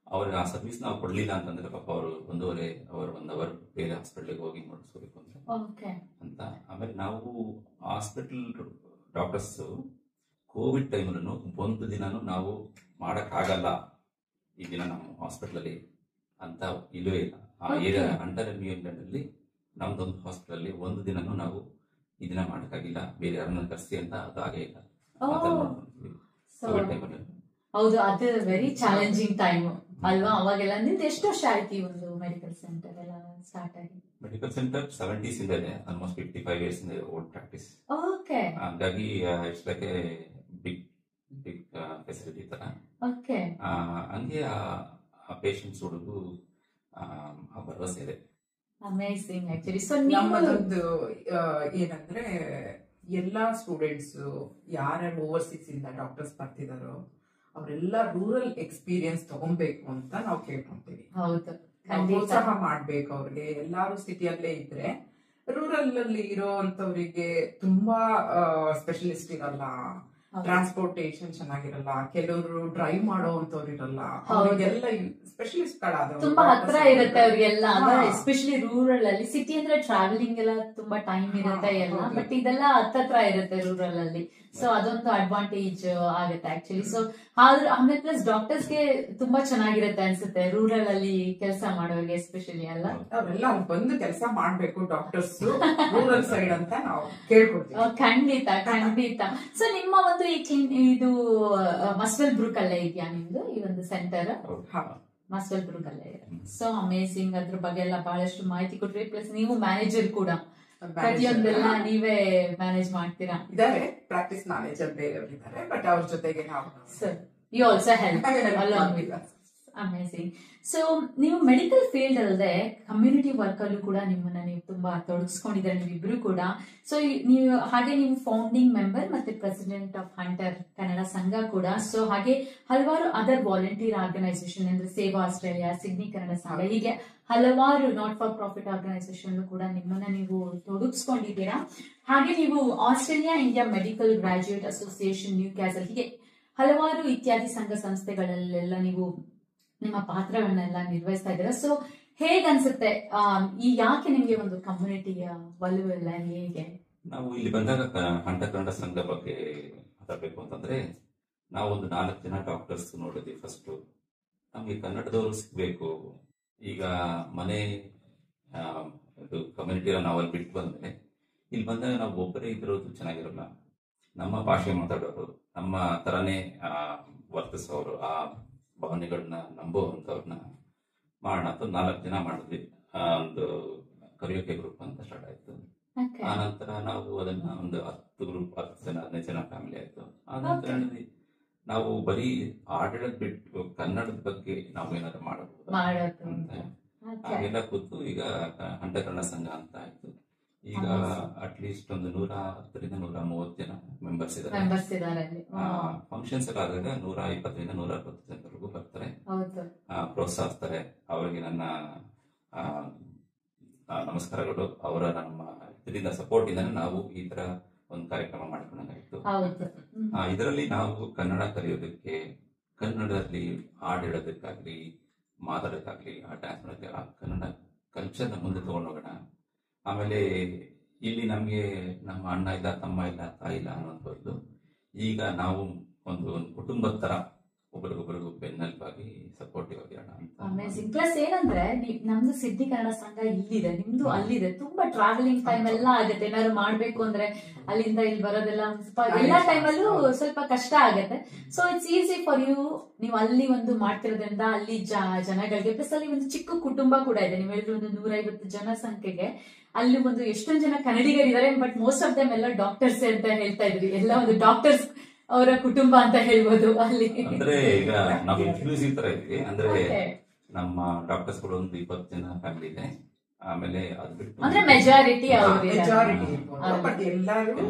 ಅವ್ರಿಗೆ ಆ ಸರ್ವಿಸ್ ನಾವು ಕೊಡ್ಲಿಲ್ಲ ಅಂತಂದ್ರೆ ಪಾಪ ಅವರು 1 ಅವರ್ ಬೇರೆ ಹಾಸ್ಪಿಟಲ್ಗೆ ಹೋಗಿ ನೋಡಿಸ್ಕೋಬೇಕು ಅಂತ. ಆಮೇಲೆ ನಾವು ಹಾಸ್ಪಿಟಲ್ ಡಾಕ್ಟರ್ಸ್ ಕೋವಿಡ್ ಟೈಮಲ್ಲೂ 1 ದಿನಾನು ನಾವು ಮಾಡಕ್ಕಾಗಲ್ಲ ಈ ದಿನ ನಮ್ಮ ಹಾಸ್ಪಿಟಲ್ ಅಂತ ಇಲ್ಲವೇ ಇಲ್ಲ. ಆ ಏರಿಯಾ ಅಂಡರ್ ನ್ಯೂ ಇಂಗ್ಲೆಂಡ್ ಅಲ್ಲಿ ನಮ್ದೊಂದು ಹಾಸ್ಪಿಟಲ್ ಅಲ್ಲಿ 1 ದಿನಾನು ನಾವು ಈ ದಿನ ಮಾಡಕ್ಕಾಗಿಲ್ಲ, ಬೇರೆ ಯಾರನ್ನ ಕರ್ಸಿ ಅಂತ ಅದು ಆಗೇ ಇಲ್ಲ. ಹೌದು, ಅದು ವೆರಿ ಚಾಲೆಂಜಿಂಗ್ ಟೈಮ್ ಅಲ್ವಾ ಅವಾಗೆಲ್ಲ. ನಿಮ್ದು ಎಷ್ಟು ವರ್ಷ ಆಯ್ತು ಈ ಒಂದು ಮೆಡಿಕಲ್ ಸೆಂಟರ್ ಎಲ್ಲ ಸ್ಟಾರ್ಟ್ ಆಗಿ? ಮೆಡಿಕಲ್ ಸೆಂಟರ್ 70s ಇಂದ ಇದೆ, ಆಲ್ಮೋಸ್ಟ್ 55 years ಇಂದ ಓಲ್ಡ್ ಪ್ರಾಕ್ಟೀಸ್. ಹಾಗಾಗಿ it's like a big facility ತರ. ಹಂಗೆ ಆ ಪೇಷಂಟ್ಸ್ ಹುಡುಗು ಆ ಭರವಸೆ ಇದೆ. Amazing actually. ಸೊ ನಮ್ಮದೊಂದು ಏನಂದ್ರೆ ಎಲ್ಲಾ ಸ್ಟೂಡೆಂಟ್ಸ್ ಯಾರ್ಯಾರು ಓವರ್ಸೀಸ್ ಇಂದ ಡಾಕ್ಟರ್ಸ್ ಬರ್ತಿದಾರೋ ಅವರೆಲ್ಲ ರೂರಲ್ ಎಕ್ಸ್ಪೀರಿಯನ್ಸ್ ತಗೊಬೇಕು ಅಂತ ನಾವು ಕೇಳ್ಕೊಂತೀವಿ. ಪ್ರೋತ್ಸಾಹ ಮಾಡ್ಬೇಕು ಅವ್ರಿಗೆ. ಎಲ್ಲಾರು ಸಿಟಿಯಲ್ಲೇ ಇದ್ರೆ ರೂರಲ್ ಅಲ್ಲಿ ಇರೋ ಅಂತವ್ರಿಗೆ ತುಂಬಾ ಸ್ಪೆಷಲಿಸ್ಟ್ ಇರಲ್ಲ, ಟ್ರಾನ್ಸ್ಪೋರ್ಟೇಶನ್ ಚೆನ್ನಾಗಿರಲ್ಲ, ಕೆಲವರು ಡ್ರೈವ್ ಮಾಡೋ ಅಂತವ್ರು ಇರಲ್ಲ, ಅವ್ರಿಗೆಲ್ಲ ಸ್ಪೆಷಲಿಸ್ಟ್ ತುಂಬಾ ಹತ್ರ ಇರುತ್ತೆ ಅವ್ರಿಗೆಲ್ಲ. ಎಸ್ಪೆಷಲಿ ರೂರಲ್ ಅಲ್ಲಿ. ಸಿಟಿ ಅಂದ್ರೆ ಟ್ರಾವೆಲಿಂಗ್ ಎಲ್ಲ ತುಂಬಾ ಟೈಮ್ ಇರುತ್ತೆ ಎಲ್ಲ, ಬಟ್ ಇದೆಲ್ಲ ಹತ್ತತ್ರ ಇರುತ್ತೆ ರೂರಲ್ ಅಲ್ಲಿ. ಸೊ ಅದೊಂದು ಅಡ್ವಾಂಟೇಜ್ ಆಗುತ್ತೆ ಆಕ್ಚುಲಿ. ಸೊ ಆಮೇಲೆ ಪ್ಲಸ್ ಡಾಕ್ಟರ್ಸ್ಗೆ ತುಂಬಾ ಚೆನ್ನಾಗಿರುತ್ತೆ ಅನ್ಸುತ್ತೆ ರೂರಲ್ ಅಲ್ಲಿ ಕೆಲಸ ಮಾಡೋರಿಗೆ ಎಸ್ಪೆಷಲಿ ಅಲ್ಲ. ಅವರೆಲ್ಲ ಬಂದು ಕೆಲಸ ಮಾಡ್ಬೇಕು ಡಾಕ್ಟರ್ಸ್ ರೂರಲ್ ಸೈಡ್ ಅಂತ ನಾವು ಕೇಳ್ಕೊಳ್ತೀವಿ. ಖಂಡಿತ. ಸೊ ನಿಮ್ಮ ಒಂದು ಇದು ಮಸ್ವೆಲ್ ಬ್ರೂಕ್ ಅಲ್ಲೇ ಇದೆಯಾ ನಿಮ್ದು ಈ ಒಂದು ಸೆಂಟರ್? ಮಸ್ವೆಲ್ ಬ್ರೂಕ್ ಅಲ್ಲೇ ಇದೆ. So amazing. ಅದ್ರ ಬಗ್ಗೆ ಎಲ್ಲ ಬಹಳಷ್ಟು ಮಾಹಿತಿ ಕೊಟ್ರಿ. ಪ್ಲಸ್ ನೀವು ಮ್ಯಾನೇಜರ್ ಕೂಡ, ಪ್ರತಿಯೊಂದೆಲ್ಲ ನೀವೇ ಮ್ಯಾನೇಜ್ ಮಾಡ್ತೀರಾ? ಇದಾರೆ ಪ್ರಾಕ್ಟೀಸ್ ಮ್ಯಾನೇಜರ್ ಬೇರೆಯವರು ಇದ್ದಾರೆ, ಬಟ್ ಅವ್ರ ಜೊತೆಗೆ ನಾವು you also help along with us. Amazing. So ನೀವು ಮೆಡಿಕಲ್ ಫೀಲ್ಡ್ ಅಲ್ಲದೆ ಕಮ್ಯುನಿಟಿ ವರ್ಕ್ ಅಲ್ಲೂ ಕೂಡ ನಿಮ್ಮನ್ನ ನೀವು ತುಂಬಾ ತೊಡಗಿಸ್ಕೊಂಡಿದ್ದಾರೆ ನೀವಿಬ್ರು ಕೂಡ. ಸೊ ನೀವು ಫೌಂಡಿಂಗ್ ಮೆಂಬರ್ ಮತ್ತೆ ಪ್ರೆಸಿಡೆಂಟ್ ಆಫ್ ಹಂಟರ್ ಕನ್ನಡ ಸಂಘ ಕೂಡ. ಸೊ ಹಾಗೆ ಹಲವಾರು ಅದರ್ ವಾಲಂಟಿಯರ್ ಆರ್ಗನೈಸೇಷನ್ ಅಂದ್ರೆ ಸೇವಾ ಆಸ್ಟ್ರೇಲಿಯಾ, ಸಿಡ್ನಿ ಕನ್ನಡ ಸಂಘ, ಹೀಗೆ ಹಲವಾರು ನಾಟ್ ಫಾರ್ ಪ್ರಾಫಿಟ್ ಆರ್ಗನೈಸೇಷನ್ ಕೂಡ ನಿಮ್ಮನ್ನ ನೀವು ತೊಡಗಿಸ್ಕೊಂಡಿದ್ದೀರಾ. ಹಾಗೆ ನೀವು Australia India medical graduate association, new castle, ಹೀಗೆ ಹಲವಾರು ಇತ್ಯಾದಿ ಸಂಘ ಸಂಸ್ಥೆಗಳಲ್ಲೆಲ್ಲ ನೀವು ನಿಮ್ಮ ಪಾತ್ರಗಳನ್ನೆಲ್ಲ ನಿರ್ವಹಿಸ್ತಾ ಇದ್ದೀರಾ. ಸೊ ಹೇಗನ್ಸುತ್ತೆ ಈ ಯಾಕೆ ನಿಮ್ಗೆ ಒಂದು ಕಮ್ಯುನಿಟಿಯ ಒಲವು ಇಲ್ಲ? ಹೇಗೆ ನಾವು ಇಲ್ಲಿ ಬಂದಾಗ ಹಂಟರ್ ಕನ್ನಡ ಸಂಘ ಬಗ್ಗೆ ಮಾತಾಡ್ಬೇಕು ಅಂತಂದ್ರೆ ನಾವು ಒಂದು 4 ಜನ ಡಾಕ್ಟರ್ಸ್ ನೋಡಿದ್ವಿ. ಫಸ್ಟ್ ನಮ್ಗೆ ಕನ್ನಡದವರು ಸಿಗ್ಬೇಕು. ಈಗ ಮನೆ ಕಮ್ಯುನಿಟಿ ನಾವು ಅಲ್ಲಿ ಬಿಟ್ಟು ಬಂದ್ರೆ ಇಲ್ಲಿ ಬಂದಾಗ ನಾವು ಒಬ್ಬರೇ ಇದ್ರೋದು ಚೆನ್ನಾಗಿರಲ್ಲ. ನಮ್ಮ ಭಾಷೆ ಮಾತಾಡೋರು, ನಮ್ಮ ತರನೇ ವರ್ತಿಸೋರು, ಆ ಭಾವನೆಗಳನ್ನ ನಂಬುವಂಥವ್ರನ್ನ ಮಾಡೋಣ ಅಂತ 4 ಜನ ಮಾಡಿದ್ವಿ. ಒಂದು ಕರಿಯೋಕೆ ಗ್ರೂಪ್ ಅಂತ ಸ್ಟಾರ್ಟ್ ಆಯ್ತು. ಆ ನಂತರ ನಾವು ಅದನ್ನ ಒಂದು 10 ಗ್ರೂಪ್, 10 ಜನ, 15 ಜನ ಫ್ಯಾಮಿಲಿ ಆಯ್ತು. ಆ ನಂತರ ನಾವು ಬರೀ ಆಡಳಿತ ಬಿಟ್ಟು ಕನ್ನಡದ ಬಗ್ಗೆ ನಾವು ಏನಾದ್ರು ಮಾಡಬಹುದು ಅಂತ ಹಾಗೆಲ್ಲ ಕೂತು ಈಗ ಹಂಟರ್ ಕನ್ನಡ ಸಂಘ ಅಂತ ಆಯ್ತು. ಈಗ ಅಟ್ಲೀಸ್ಟ್ ಒಂದು 110ರಿಂದ 130 ಜನ ಮೆಂಬರ್ಸ್ ಇದ್ದಾರೆ. ಫಂಕ್ಷನ್ಸ್ ಎಲ್ಲ ಆದಾಗ 120ರಿಂದ 160 ಜನವರೆಗೂ ಬರ್ತಾರೆ, ಪ್ರೋತ್ಸಾಹಿಸ್ತಾರೆ. ಅವರಿಗೆ ನನ್ನ ನಮಸ್ಕಾರಗಳು. ಅವರ ನಮ್ಮ ಇದರಿಂದ ಸಪೋರ್ಟ್ ಇಂದ ನಾವು ಈ ತರ ಒಂದು ಕಾರ್ಯಕ್ರಮ ಮಾಡ್ಕೊಂಡಾಗಿತ್ತು. ಇದರಲ್ಲಿ ನಾವು ಕನ್ನಡ ಕಲಿಯೋದಕ್ಕೆ, ಕನ್ನಡದಲ್ಲಿ ಹಾಡು ಹೇಳೋದಕ್ಕಾಗ್ಲಿ, ಮಾತಾಡೋದಕ್ಕಾಗ್ಲಿ, ಆ ಡ್ಯಾನ್ಸ್ ಮಾಡೋದಕ್ಕೆ, ಆ ಕನ್ನಡ ಕಲ್ಚರ್ನ ಮುಂದೆ ತಗೊಂಡೋಗೋಣ. ಆಮೇಲೆ ಇಲ್ಲಿ ನಮ್ಗೆ ನಮ್ಮ ಅಣ್ಣ ಇಲ್ಲ, ತಮ್ಮ ಇಲ್ಲ, ತಾಯಿ ಇಲ್ಲ ಅನ್ನೋದು ಈಗ ನಾವು ಒಂದು ಕುಟುಂಬದ ತರ ಒಬ್ಬರಿಗೊಬ್ಬರಿಗೂ ಬೆನ್ನೆಲುಬಾಗಿ ಸಪೋರ್ಟಿವ್ ಆಗಿರೋಣ ಅಂತ. ಅಮೇಜಿಂಗ್. ಪ್ಲಸ್ ಏನಂದ್ರೆ ನಮ್ದು ಸಿಡ್ನಿ ಕನ್ನಡ ಸಂಘ ಇಲ್ಲಿದೆ, ನಿಮ್ದು ಅಲ್ಲಿದೆ. ತುಂಬಾ ಟ್ರಾವೆಲಿಂಗ್ ಟೈಮ್ ಎಲ್ಲ ಆಗುತ್ತೆ. ಏನಾದ್ರು ಮಾಡ್ಬೇಕು ಅಂದ್ರೆ ಅಲ್ಲಿಂದ ಇಲ್ಲಿ ಬರೋದೆಲ್ಲ ಎಲ್ಲ ಟೈಮಲ್ಲೂ ಸ್ವಲ್ಪ ಕಷ್ಟ ಆಗುತ್ತೆ. So it's easy for you. ನೀವು ಅಲ್ಲಿ ಒಂದು ಮಾಡ್ತಿರೋದ್ರಿಂದ ಅಲ್ಲಿ ಜನಗಳಿಗೆ, ಪ್ಲಸ್ ಅಲ್ಲಿ ಒಂದು ಚಿಕ್ಕ ಕುಟುಂಬ ಕೂಡ ಇದೆ. ನೀವು ಹೇಳಿದ್ರೆ ಒಂದು 150 ಜನಸಂಖ್ಯೆಗೆ ಅಲ್ಲಿ ಒಂದು ಎಷ್ಟೊಂದು ಜನ ಕನ್ನಡಿಗರಿದ್ದಾರೆ, ಬಟ್ ಮೋಸ್ಟ್ ಆಫ್ ದಮ್ ಎಲ್ಲ ಡಾಕ್ಟರ್ಸ್ ಅಂತ ಹೇಳ್ತಾ ಇದ್ರಿ. ಎಲ್ಲ ಒಂದು ಡಾಕ್ಟರ್ಸ್ ಅವರ ಕುಟುಂಬ ಅಂತ ಹೇಳ್ಬೋದು ಅಲ್ಲಿ. ಅಂದ್ರೆ ಈಗ ನಾವು ಇನ್ಕ್ಲೂಸಿವ್ ತರ ಇದ್ವಿ. ಅಂದ್ರೆ ನಮ್ಮ ಡಾಕ್ಟರ್ಸ್ ಗಳು ಒಂದು 20 ಜನ ಫ್ಯಾಮಿಲಿ ಇದೆ. ಆಮೇಲೆ ಅದು ಬಿಟ್ಟು ಅಂದ್ರೆ ಮೆಜಾರಿಟಿ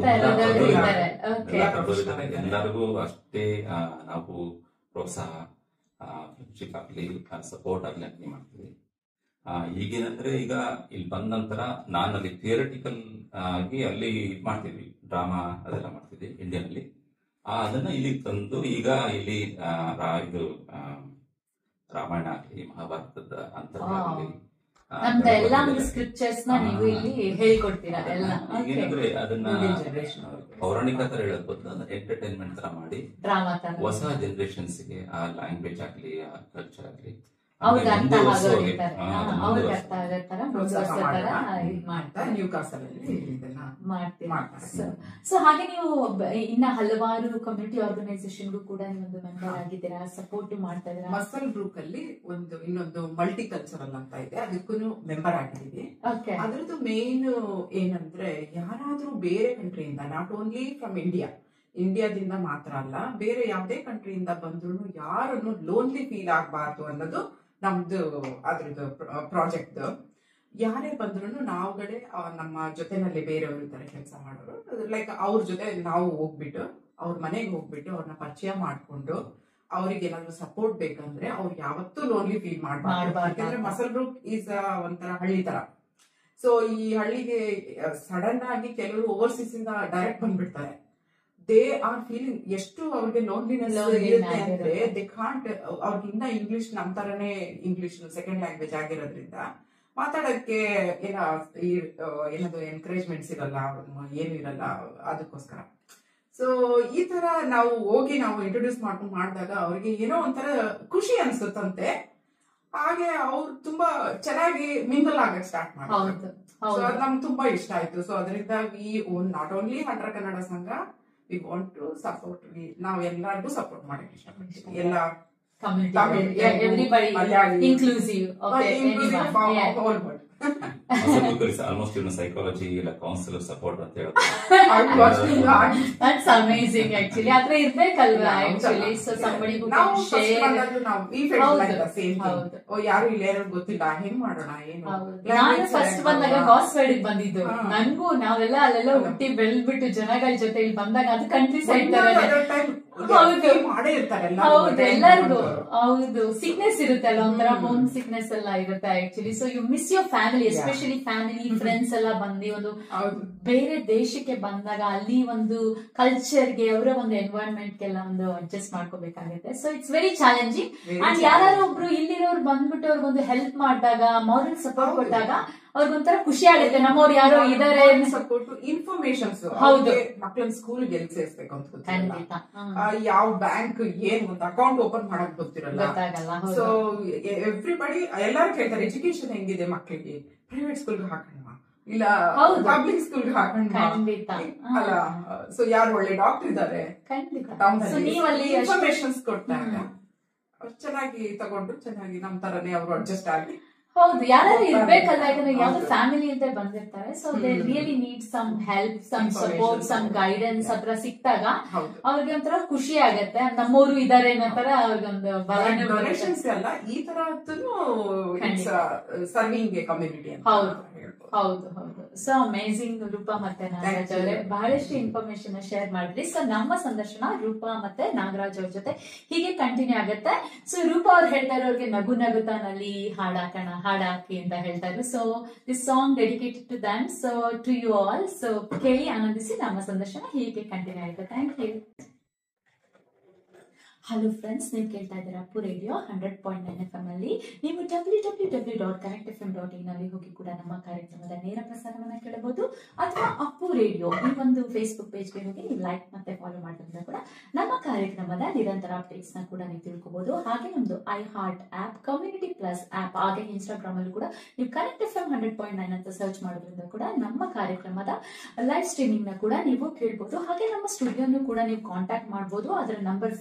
ಎಲ್ಲರಿಗೂ ಅಷ್ಟೇ ನಾವು ಪ್ರೋತ್ಸಾಹ, ಫ್ರೆಂಡ್ಶಿಪ್ ಆಗಲಿ, ಸಪೋರ್ಟ್ ಆಗಲಿ ಅಂತ ಮಾಡ್ತೀವಿ. ಈಗೇನಂದ್ರೆ ಈಗ ಇಲ್ಲಿ ಬಂದ ನಂತರ ನಾನು ಅಲ್ಲಿ ಥಿಯರಿಟಿಕಲ್ ಆಗಿ ಅಲ್ಲಿ ಮಾಡ್ತಿದ್ವಿ, ಡ್ರಾಮಾ ಅದೆಲ್ಲ ಮಾಡ್ತಿದ್ವಿ ಇಂಡಿಯನ್ ಅಲ್ಲಿ. ಅದನ್ನ ಇಲ್ಲಿ ತಂದು ಈಗ ಇಲ್ಲಿ ಇದು ರಾಮಾಯಣ ಆಗಲಿ, ಮಹಾಭಾರತದ ಅಂತರ್ಗಲಿ ಅಂತ ಎಲ್ಲಾ ಸ್ಕ್ರಿಪ್ಚರ್ಸ್ ನ ನೀವು ಇಲ್ಲಿ ಹೇಳಿಕೊಡ್ತೀರಾ ಎಲ್ಲ. ಏನಂದ್ರೆ ಅದನ್ನ ಪೌರಾಣಿಕ ತರ ಹೇಳೋದ್ ಬದಲು ಅದನ್ನ ಎಂಟರ್ಟೈನ್ಮೆಂಟ್ ತರ ಮಾಡಿ ಡ್ರಾಮಾ ತರ ಹೊಸ ಜನರೇಷನ್ಸ್ ಗೆ ಆ ಲ್ಯಾಂಗ್ವೇಜ್ ಆಗ್ಲಿ, ಆ ಕಲ್ಚರ್ ಆಗ್ಲಿ ಅವ್ರಿಗೆ ಅರ್ಥ ಆಗೋ ಅವ್ರಿಗೆ ಅರ್ಥ ಆಗೋ ತರ ಮುಂದುವರ್ಸೋ ತರ ಇದ್ ಮಾಡ್ತಾರೆ, ನ್ಯೂ ಕಾಸಲ್ ಅಲ್ಲಿ ಮಾಡ್ತೀರಾ. ಸೊ ಹಾಗೆ ನೀವು ಇನ್ನ ಹಲವಾರು ಕಮ್ಯುನಿಟಿ ಆರ್ಗನೈಸೇಷನ್ಗೂ ಕೂಡ ನೀವೊಂದು ಮೆಂಬರ್ ಆಗಿದ್ದೀರಾ, ಸಪೋರ್ಟ್ ಮಾಡ್ತಾ ಇದ್ದೀರಾ. ಮಸಲ್ ಗ್ರೂಪ್ ಅಲ್ಲಿ ಇನ್ನೊಂದು ಮಲ್ಟಿ ಕಲ್ಚರಲ್ ಅಂತ ಇದೆ, ಅದಕ್ಕೂ ಮೆಂಬರ್ ಆಗಿದ್ದೀವಿ. ಅದ್ರದ್ದು ಮೇನ್ ಏನಂದ್ರೆ ಯಾರಾದ್ರೂ ಬೇರೆ ಕಂಟ್ರಿಯಿಂದ, ನಾಟ್ ಓನ್ಲಿ ಫ್ರಮ್ ಇಂಡಿಯಾದಿಂದ ಮಾತ್ರ ಅಲ್ಲ, ಬೇರೆ ಯಾವುದೇ ಕಂಟ್ರಿಯಿಂದ ಬಂದ್ರು ಯಾರನ್ನು ಲೋನ್ಲಿ ಫೀಲ್ ಆಗಬಾರ್ದು ಅನ್ನೋದು ನಮ್ದು ಅದ್ರದ್ದು ಪ್ರಾಜೆಕ್ಟ್. ಯಾರೇ ಬಂದ್ರು ನಾವುಗಳೇ ನಮ್ಮ ಜೊತೆನಲ್ಲಿ ಬೇರೆಯವ್ರ ತರ ಕೆಲಸ ಮಾಡೋರು, ಲೈಕ್ ಅವ್ರ ಜೊತೆ ನಾವು ಹೋಗ್ಬಿಟ್ಟು ಅವ್ರ ಮನೆಗೆ ಹೋಗ್ಬಿಟ್ಟು ಅವ್ರನ್ನ ಪರಿಚಯ ಮಾಡ್ಕೊಂಡು ಅವ್ರಿಗೆ ಏನಾದ್ರು ಸಪೋರ್ಟ್ ಬೇಕಂದ್ರೆ ಅವ್ರು ಯಾವತ್ತೂ ಲೋನ್ಲಿ ಫೀಲ್ ಮಾಡಬಾರ್ದು. ಯಾಕಂದ್ರೆ ಮಸಲ್ ಗ್ರೂಪ್ ಈಸ್ ಒಂಥರ ಹಳ್ಳಿ ತರ. ಸೊ ಈ ಹಳ್ಳಿಗೆ ಸಡನ್ ಆಗಿ ಕೆಲವರು ಓವರ್ಸೀಸ್ ಇಂದ ಡೈರೆಕ್ಟ್ ಬಂದ್ಬಿಡ್ತಾರೆ. ದೇ ಆರ್ ಫೀಲಿಂಗ್ ಎಷ್ಟು ಅವ್ರಿಗೆ ಲೋನ್ಲಿನೆಸ್ ಇರುತ್ತೆ ಅಂದ್ರೆ ದೇ ಕಾಂಟ್, ಅವ್ರಿಗಿನ್ನ ಇಂಗ್ಲಿಷ್ ನಮ್ ತರನೇ ಇಂಗ್ಲಿಷ್ ಸೆಕೆಂಡ್ ಲ್ಯಾಂಗ್ವೇಜ್ ಆಗಿರೋದ್ರಿಂದ ಮಾತಾಡೋಕ್ಕೆ ಏನದು ಎನ್ಕರೇಜ್ಮೆಂಟ್ಸ್ ಇರಲ್ಲ, ಏನು ಇರಲ್ಲ. ಅದಕ್ಕೋಸ್ಕರ ಸೊ ಈ ತರ ನಾವು ಇಂಟ್ರೊಡ್ಯೂಸ್ ಮಾಡ್ಕೊಂಡು ಮಾಡಿದಾಗ ಅವ್ರಿಗೆ ಏನೋ ಒಂಥರ ಖುಷಿ ಅನ್ಸುತ್ತಂತೆ. ಹಾಗೆ ಅವ್ರು ತುಂಬಾ ಚೆನ್ನಾಗಿ ಮಿಂಗಲ್ ಆಗಕ್ ಸ್ಟಾರ್ಟ್ ಮಾಡ್ತಾರೆ. ಸೊ ಅದ್ ನಮ್ಗೆ ತುಂಬಾ ಇಷ್ಟ ಆಯ್ತು. ಸೊ ಅದರಿಂದ ನಾಟ್ ಓನ್ಲಿ ಹಂಡ್ರ ಕನ್ನಡ ಸಂಘ, ವಿ ವಾಂಟ್ ಟು ಸಪೋರ್ಟ್, ನಾವು ಎಲ್ಲರಿಗೂ ಸಪೋರ್ಟ್ ಮಾಡಕ್ಕೆ ಇಷ್ಟಪಡ್ತೀವಿ. ಎಲ್ಲ ಆಲ್ಮೋಸ್ಟ್ ಸೈಕಾಲಜಿ ಇಲ್ಲ ಕೌನ್ಸಿಲರ್ ಸಪೋರ್ಟ್ ಅಂತ That's amazing actually. ಆದ್ರೆ ಇರ್ಬೇಕಲ್ವಾ actually. So somebody who can share. ಯಾರು ಇಲ್ಲ ಗೊತ್ತಿಲ್ಲ, ಹೆಂಗ್ ಮಾಡೋಣ ಏನು. ನಾನು ಫಸ್ಟ್ ಬಂದಾಗ ಗಾಸ್ವೈಡ್ ಬಂದಿದ್ದು, ನಂಗೂ ನಾವೆಲ್ಲ ಅಲ್ಲೆಲ್ಲ ಹುಟ್ಟಿ ಬೆಳ್ಬಿಟ್ಟು ಜನಗಳ ಜೊತೆ ಇಲ್ಲಿ ಬಂದಾಗ ಅದು ಕಂಟ್ರಿ ಸೈಡ್ ಹೌದು ಎಲ್ಲರಿಗೂ ಹೌದು ಸಿಕ್ನೆಸ್ ಇರುತ್ತೆ ಅಲ್ಲ, ಒಂಥರ ಹೋಮ್ ಸಿಕ್ನೆಸ್ ಎಲ್ಲ ಇರುತ್ತೆ actually. So you miss your family, especially family friends ಎಲ್ಲ ಬಂದು ಒಂದು ಬೇರೆ ದೇಶಕ್ಕೆ ಬಂದಾಗ ಅಲ್ಲಿ ಒಂದು ಕಲ್ಚರ್ಗೆ ಅವರ ಒಂದು ಎನ್ವೈರನ್ಮೆಂಟ್ ಗೆಲ್ಲ ಒಂದು ಅಡ್ಜಸ್ಟ್ ಮಾಡ್ಕೋಬೇಕಾಗುತ್ತೆ. So it's very challenging. And ಯಾರು ಒಬ್ರು ಇಲ್ಲಿರೋರು ಬಂದ್ಬಿಟ್ಟು ಅವ್ರಿಗೊಂದು ಹೆಲ್ಪ್ ಮಾಡಿದಾಗ, ಮಾರಲ್ ಸಪೋರ್ಟ್ ಕೊಟ್ಟಾಗ ಅವ್ರಿಗೊಂಥರ ಖುಷಿ ಆಗುತ್ತೆ, ನಮ್ಮವ್ರು ಯಾರೋ ಇದಾರೆ. ಸಪೋರ್ಟ್ ಇನ್ಫಾರ್ಮೇಶನ್ಸ್, ಹೌದು ಮಕ್ಕಳನ್ನ ಸ್ಕೂಲ್ ಎಲ್ಲಿ ಸೇರ್ಸ್ಬೇಕು ಅಂತ ಗೊತ್ತಿರಲ್ಲ, ಯಾವ ಬ್ಯಾಂಕ್ ಏನ್ ಒಂದು ಅಕೌಂಟ್ ಓಪನ್ ಮಾಡಕ್ ಗೊತ್ತಿರಲ್ಲ. ಸೊ ಎವ್ರಿಬಡಿ ಎಲ್ಲಾರು ಕೇಳ್ತಾರೆ ಎಜುಕೇಶನ್ ಹೆಂಗಿದೆ ಮಕ್ಕಳಿಗೆ, ಪ್ರೈವೇಟ್ ಸ್ಕೂಲ್ಗೆ ಹಾಕಣ್ವಾ ಇಲ್ಲ ಪಬ್ಲಿಕ್ ಸ್ಕೂಲ್ಗೆ ಹಾಕಣ್ವಾ ಅಲ್ಲ. ಸೊ ಯಾರು ಒಳ್ಳೆ ಡಾಕ್ಟರ್ ಇದಾರೆ ಇನ್ಫಾರ್ಮೇಶನ್ಸ್ ಕೊಟ್ಟಾಗ ಚೆನ್ನಾಗಿ ತಗೊಂಡು ಚೆನ್ನಾಗಿ ನಮ್ ತರನೇ ಅವರು ಅಡ್ಜಸ್ಟ್ ಆಗಿ. ಹೌದು ಯಾರು ಇರ್ಬೇಕಲ್ಲ, ಯಾಕಂದ್ರೆ ಯಾವ್ದು ಫ್ಯಾಮಿಲಿ ಅಂತ ಬಂದಿರ್ತಾರೆ. So they really need some help, some support, some guidance ಹತ್ರ ಸಿಕ್ತಾಗ ಅವ್ರಿಗೆ ಒಂಥರ ಖುಷಿ ಆಗತ್ತೆ, ನಮ್ಮವರು ಇದಾರೆ ಅನ್ನೋ ತರ ಅವ್ರಿಗೊಂದು ಡೊನೇಷನ್ಸ್ ಎಲ್ಲ ಈ ತರ ಸರ್ವಿಂಗ್ ಕಮ್ಯುನಿಟಿ. ಹೌದು ಹೌದು ಹೌದು. ಸೊ ಅಮೇಸಿಂಗ್ ರೂಪಾ ಮತ್ತೆ ನಾಗರಾಜ್ ಅವರೇ, ಬಹಳಷ್ಟು ಇನ್ಫಾರ್ಮೇಶನ್ ಶೇರ್ ಮಾಡಿದ್ರಿ. ಸೊ ನಮ್ಮ ಸಂದರ್ಶನ ರೂಪಾ ಮತ್ತೆ ನಾಗರಾಜ್ ಅವ್ರ ಜೊತೆ ಹೀಗೆ ಕಂಟಿನ್ಯೂ ಆಗುತ್ತೆ. ಸೊ ರೂಪಾ ಅವ್ರು ಹೇಳ್ತಾ ಇರೋರಿಗೆ ನಗು ನಗುತ್ತಾನಲ್ಲಿ ಹಾಡಾಕೋಣ, ಹಾಡಾಕಿ ಅಂತ ಹೇಳ್ತಾ ಇದ್ರು. So this song dedicated to them, so to you all. So ಕೇಳಿ ಆನಂದಿಸಿ, ನಮ್ಮ ಸಂದರ್ಶನ ಹೀಗೆ ಕಂಟಿನ್ಯೂ ಆಗುತ್ತೆ. Thank you. ಹಲೋ ಫ್ರೆಂಡ್ಸ್, ನೀವು ಕೇಳ್ತಾ ಇದ್ದೀರಾ ಅಪ್ಪು ರೇಡಿಯೋ 100.9 FM ಅಲ್ಲಿ. ನೀವು www.connectfm.in ಅಲ್ಲಿ ಹೋಗಿ ಕೂಡ ನಮ್ಮ ಕಾರ್ಯಕ್ರಮದ ನೇರ ಪ್ರಸಾರವನ್ನ ಕೇಳಬಹುದು. ಅಥವಾ ಅಪ್ಪು ರೇಡಿಯೋ ಈ ಒಂದು ಫೇಸ್ಬುಕ್ ಪೇಜ್ಗೆ ಹೋಗಿ ನೀವು ಲೈಕ್ ಮತ್ತೆ ಫಾಲೋ ಮಾಡೋದ್ರಿಂದ ಕೂಡ ನಮ್ಮ ಕಾರ್ಯಕ್ರಮದ ನಿರಂತರ ಅಪ್ಡೇಟ್ಸ್ ನ ಕೂಡ ನೀವು ತಿಳ್ಕೋಬಹುದು. ಹಾಗೆ ನಮ್ದು iHeart app, community plus app, ಹಾಗೆ ಇನ್ಸ್ಟಾಗ್ರಾಮ್ ಅಲ್ಲಿ ಕೂಡ ನೀವು Connect FM 100.9 ಅಂತ ಸರ್ಚ್ ಮಾಡೋದ್ರಿಂದ ಕೂಡ ನಮ್ಮ ಕಾರ್ಯಕ್ರಮದ ಲೈವ್ ಸ್ಟ್ರೀಮಿಂಗ್ ನ ಕೂಡ ನೀವು ಕೇಳಬಹುದು. ಹಾಗೆ ನಮ್ಮ ಸ್ಟುಡಿಯೋನು ಕೂಡ ನೀವು ಕಾಂಟ್ಯಾಕ್ಟ್ ಮಾಡಬಹುದು. ಅದರ ನಂಬರ್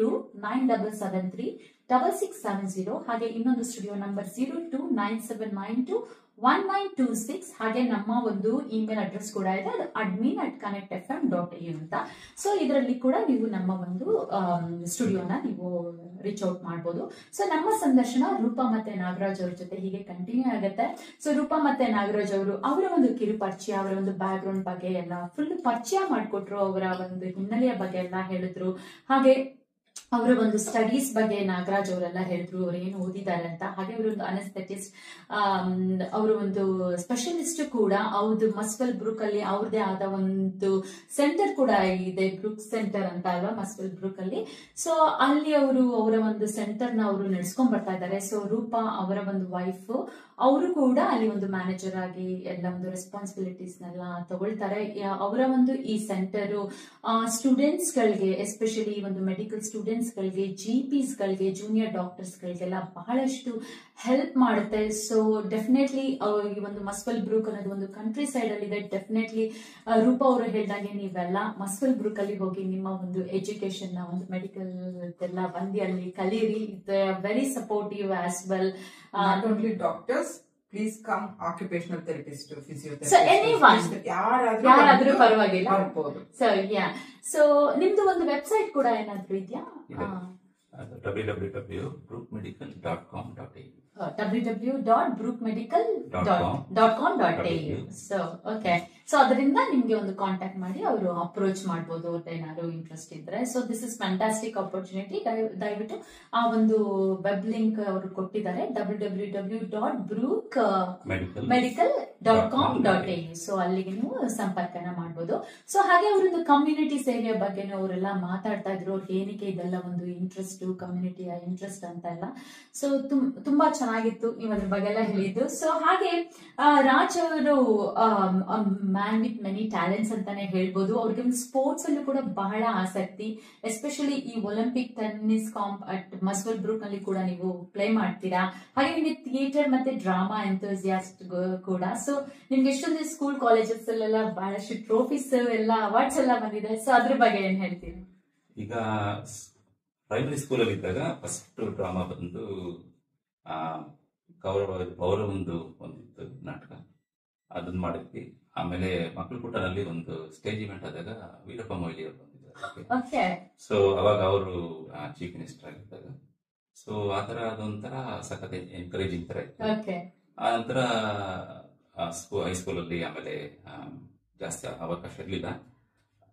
0297736670. ಹಾಗೆ ಇನ್ನೊಂದು ಸ್ಟುಡಿಯೋ ನಂಬರ್ 0297921926. ಹಾಗೆ ನಮ್ಮ ಒಂದು ಇಮೇಲ್ ಅಡ್ರೆಸ್ ಕೂಡ ಇದೆ, ಅದು admin@connectfm.in ಅಂತ. ಸೊ ಇದರಲ್ಲಿ ಕೂಡ ನೀವು ನಮ್ಮ ಒಂದು ಸ್ಟುಡಿಯೋನ ನೀವು ರೀಚ್ ಔಟ್ ಮಾಡಬಹುದು. ಸೊ ನಮ್ಮ ಸಂದರ್ಶನ ರೂಪಾ ಮತ್ತೆ ನಾಗರಾಜ್ ಅವ್ರ ಜೊತೆ ಹೀಗೆ ಕಂಟಿನ್ಯೂ ಆಗುತ್ತೆ. ಸೊ ರೂಪಾ ಮತ್ತೆ ನಾಗರಾಜ್ ಅವರು ಅವರ ಒಂದು ಕಿರು ಪರಿಚಯ, ಅವರ ಒಂದು ಬ್ಯಾಕ್ ಗ್ರೌಂಡ್ ಬಗ್ಗೆ ಎಲ್ಲ ಫುಲ್ ಪರಿಚಯ ಮಾಡಿಕೊಟ್ರು, ಅವರ ಒಂದು ಹಿನ್ನೆಲೆಯ ಬಗ್ಗೆ ಎಲ್ಲ ಹೇಳಿದ್ರು. ಹಾಗೆ ಅವರ ಒಂದು ಸ್ಟಡೀಸ್ ಬಗ್ಗೆ ನಾಗರಾಜ್ ಅವರೆಲ್ಲ ಹೇಳಿದ್ರು, ಅವ್ರು ಏನು ಓದಿದ್ದಾರೆ ಅಂತ. ಹಾಗೆ ಅವರು ಒಂದು ಅನೆಸ್ಥೆಟಿಸ್ಟ್, ಅವರು ಒಂದು ಸ್ಪೆಷಲಿಸ್ಟ್ ಕೂಡ. ಅವ್ರದ್ದು ಮಸ್ವೆಲ್ ಬ್ರೂಕ್ ಅಲ್ಲಿ ಅವ್ರದೇ ಆದ ಒಂದು ಸೆಂಟರ್ ಕೂಡ ಇದೆ, ಬ್ರೂಕ್ ಸೆಂಟರ್ ಅಂತ ಅಲ್ವಾ ಮಸ್ವೆಲ್ ಬ್ರೂಕ್ ಅಲ್ಲಿ. ಸೊ ಅಲ್ಲಿ ಅವರು ಅವರ ಒಂದು ಸೆಂಟರ್ ನ ಅವರು ನಡೆಸ್ಕೊಂಡ್ ಬರ್ತಾ ಇದ್ದಾರೆ. ಸೊ ರೂಪಾ ಅವರ ಒಂದು ವೈಫ್, ಅವರು ಕೂಡ ಅಲ್ಲಿ ಒಂದು ಮ್ಯಾನೇಜರ್ ಆಗಿ ಎಲ್ಲ ಒಂದು ರೆಸ್ಪಾನ್ಸಿಬಿಲಿಟೀಸ್ ನೆಲ್ಲ ತಗೊಳ್ತಾರೆ. ಅವರ ಒಂದು ಈ ಸೆಂಟರ್ ಸ್ಟೂಡೆಂಟ್ಸ್ ಗಳಿಗೆ, ಎಸ್ಪೆಷಲಿ ಒಂದು ಮೆಡಿಕಲ್ ಸ್ಟೂಡೆಂಟ್ಸ್ ಗಳಿಗೆ, GPs ಗಳಿಗೆ, ಜೂನಿಯರ್ ಡಾಕ್ಟರ್ಸ್ ಗಳಿಗೆಲ್ಲ ಬಹಳಷ್ಟು ಹೆಲ್ಪ್ ಮಾಡುತ್ತೆ. ಸೊ ಡೆಫಿನೆಟ್ಲಿ ಈ ಒಂದು ಮಸ್ವೆಲ್ ಬ್ರೂಕ್ ಅನ್ನೋದು ಒಂದು ಕಂಟ್ರಿ ಸೈಡ್ ಅಲ್ಲಿ ಇದೆ. ಡೆಫಿನೆಟ್ಲಿ ರೂಪಾ ಅವರು ಹೇಳಿದಾಗೆ ನೀವೆಲ್ಲ ಮಸ್ವೆಲ್ ಬ್ರೂಕ್ ಅಲ್ಲಿ ಹೋಗಿ ನಿಮ್ಮ ಒಂದು ಎಜುಕೇಶನ್ ನ ಒಂದು ಮೆಡಿಕಲ್ ಎಲ್ಲ ಬಂದು ಅಲ್ಲಿ ಕಲೀರಿ. Very supportive as well. Not only doctors, please come occupational therapist, So physiotherapist. anyone, ಯಾರಾದ್ರೂ ಪರವಾಗಿಲ್ಲ. ಬರ್ಬೋದು. ಸೊ ಸೊ ನಿಮ್ದು ಒಂದು ವೆಬ್ಸೈಟ್ ಕೂಡ ಏನಾದ್ರೂ ಇದೆಯಾ? www.brookmedical.com.au www.brookmedical.com.au. So okay, so ಅದರಿಂದ ನಿಮ್ಗೆ ಒಂದು ಕಾಂಟ್ಯಾಕ್ಟ್ ಮಾಡಿ ಅವರು ಅಪ್ರೋಚ್ ಮಾಡಬಹುದು ಏನಾದ್ರು ಇಂಟ್ರೆಸ್ಟ್ ಇದ್ರೆ. So this is fantastic opportunity. ದಯವಿಟ್ಟು ಆ ಒಂದು ವೆಬ್ ಲಿಂಕ್ ಅವರು ಕೊಟ್ಟಿದ್ದಾರೆ, www.brookmedical.com.au. ಸೊ ಅಲ್ಲಿಗೆ ನೀವು ಸಂಪರ್ಕನ ಮಾಡಬಹುದು. ಸೊ ಹಾಗೆ ಅವರೊಂದು ಕಮ್ಯುನಿಟಿ ಸೇವೆಯ ಬಗ್ಗೆ ಅವರೆಲ್ಲ ಮಾತಾಡ್ತಾ ಇದ್ರು. ಅವ್ರಿಗೆ ಏನಕ್ಕೆ ಇದೆಲ್ಲ ಒಂದು ಇಂಟ್ರೆಸ್ಟ್, ಕಮ್ಯುನಿಟಿಯ ಇಂಟ್ರೆಸ್ಟ್ ಅಂತ ಎಲ್ಲ. ಸೊ ತುಂಬಾ ಚೆನ್ನಾಗಿತ್ತು ನೀವು ಅದ್ರ ಬಗ್ಗೆ ಎಲ್ಲ ಹೇಳಿದ್ದು. ಸೊ ಹಾಗೆ ರಾಜ್ ಅವರು ಮ್ಯಾನ್ ವಿತ್ ಮೆನಿ ಟ್ಯಾಲೆಂಟ್ಸ್ ಅಂತಾನೆ ಹೇಳ್ಬೋದು. ಅವ್ರಿಗೆ ಒಂದು ಸ್ಪೋರ್ಟ್ಸ್ ಅಲ್ಲೂ ಕೂಡ ಬಹಳ ಆಸಕ್ತಿ, ಎಸ್ಪೆಷಲಿ ಈ ಒಲಿಂಪಿಕ್ ಟೆನ್ನಿಸ್ ಅಟ್ ಮಸ್ವೆಲ್ ಬ್ರೂಕ್ ನಲ್ಲಿ ಕೂಡ ನೀವು ಪ್ಲೇ ಮಾಡ್ತೀರಾ. ಹಾಗೆ ನಿಮಗೆ ಥಿಯೇಟರ್ ಮತ್ತೆ ಡ್ರಾಮಾ ಎಂಥೂಸಿಯಾಸ್ಟ್ ಕೂಡ. ಸೊ ನಿಮ್ಗೆ ಎಷ್ಟೊಂದು ಸ್ಕೂಲ್ ಕಾಲೇಜಸ್ ಅಲ್ಲೆಲ್ಲ ಬಹಳಷ್ಟು ಟ್ರೋಫೀಸ್ ಎಲ್ಲ ಅವಾರ್ಡ್ಸ್ ಎಲ್ಲ ಬಂದಿದೆ. ಸೊ ಅದ್ರ ಬಗ್ಗೆ ಏನ್ ಹೇಳ್ತೀರಾ? ಈಗ ಪ್ರೈಮರಿ ಸ್ಕೂಲ್ ಅಲ್ಲಿ ಇದ್ದಾಗ ಫಸ್ಟ್ ಡ್ರಾಮಾ ಬಂದು ಗೌರವೊಂದು ಒಂದಿತ್ತು ನಾಟಕ, ಅದನ್ನ ಮಾಡಿದ್ವಿ. ಆಮೇಲೆ ಮಕ್ಕಳು ಕೂಟನಲ್ಲಿ ಒಂದು ಸ್ಟೇಜ್ ಇವೆಂಟ್ ಆದಾಗ ವೀರಪ್ಪ ಮೊಯ್ಲಿ ಅವರು ಬಂದಿದ್ದಾರೆ. ಸೊ ಅವಾಗ ಅವರು ಚೀಫ್ ಮಿನಿಸ್ಟರ್ ಆಗಿದ್ದಾಗ, ಸೊ ಆತರ ಅದೊಂಥರ ಸಖತ್ ಎನ್ಕರೇಜಿಂಗ್ ತರ ಇತ್ತು. ಆ ನಂತರ ಹೈಸ್ಕೂಲ್ ಅಲ್ಲಿ ಆಮೇಲೆ ಜಾಸ್ತಿ ಅವಕಾಶ ಇರಲಿಲ್ಲ.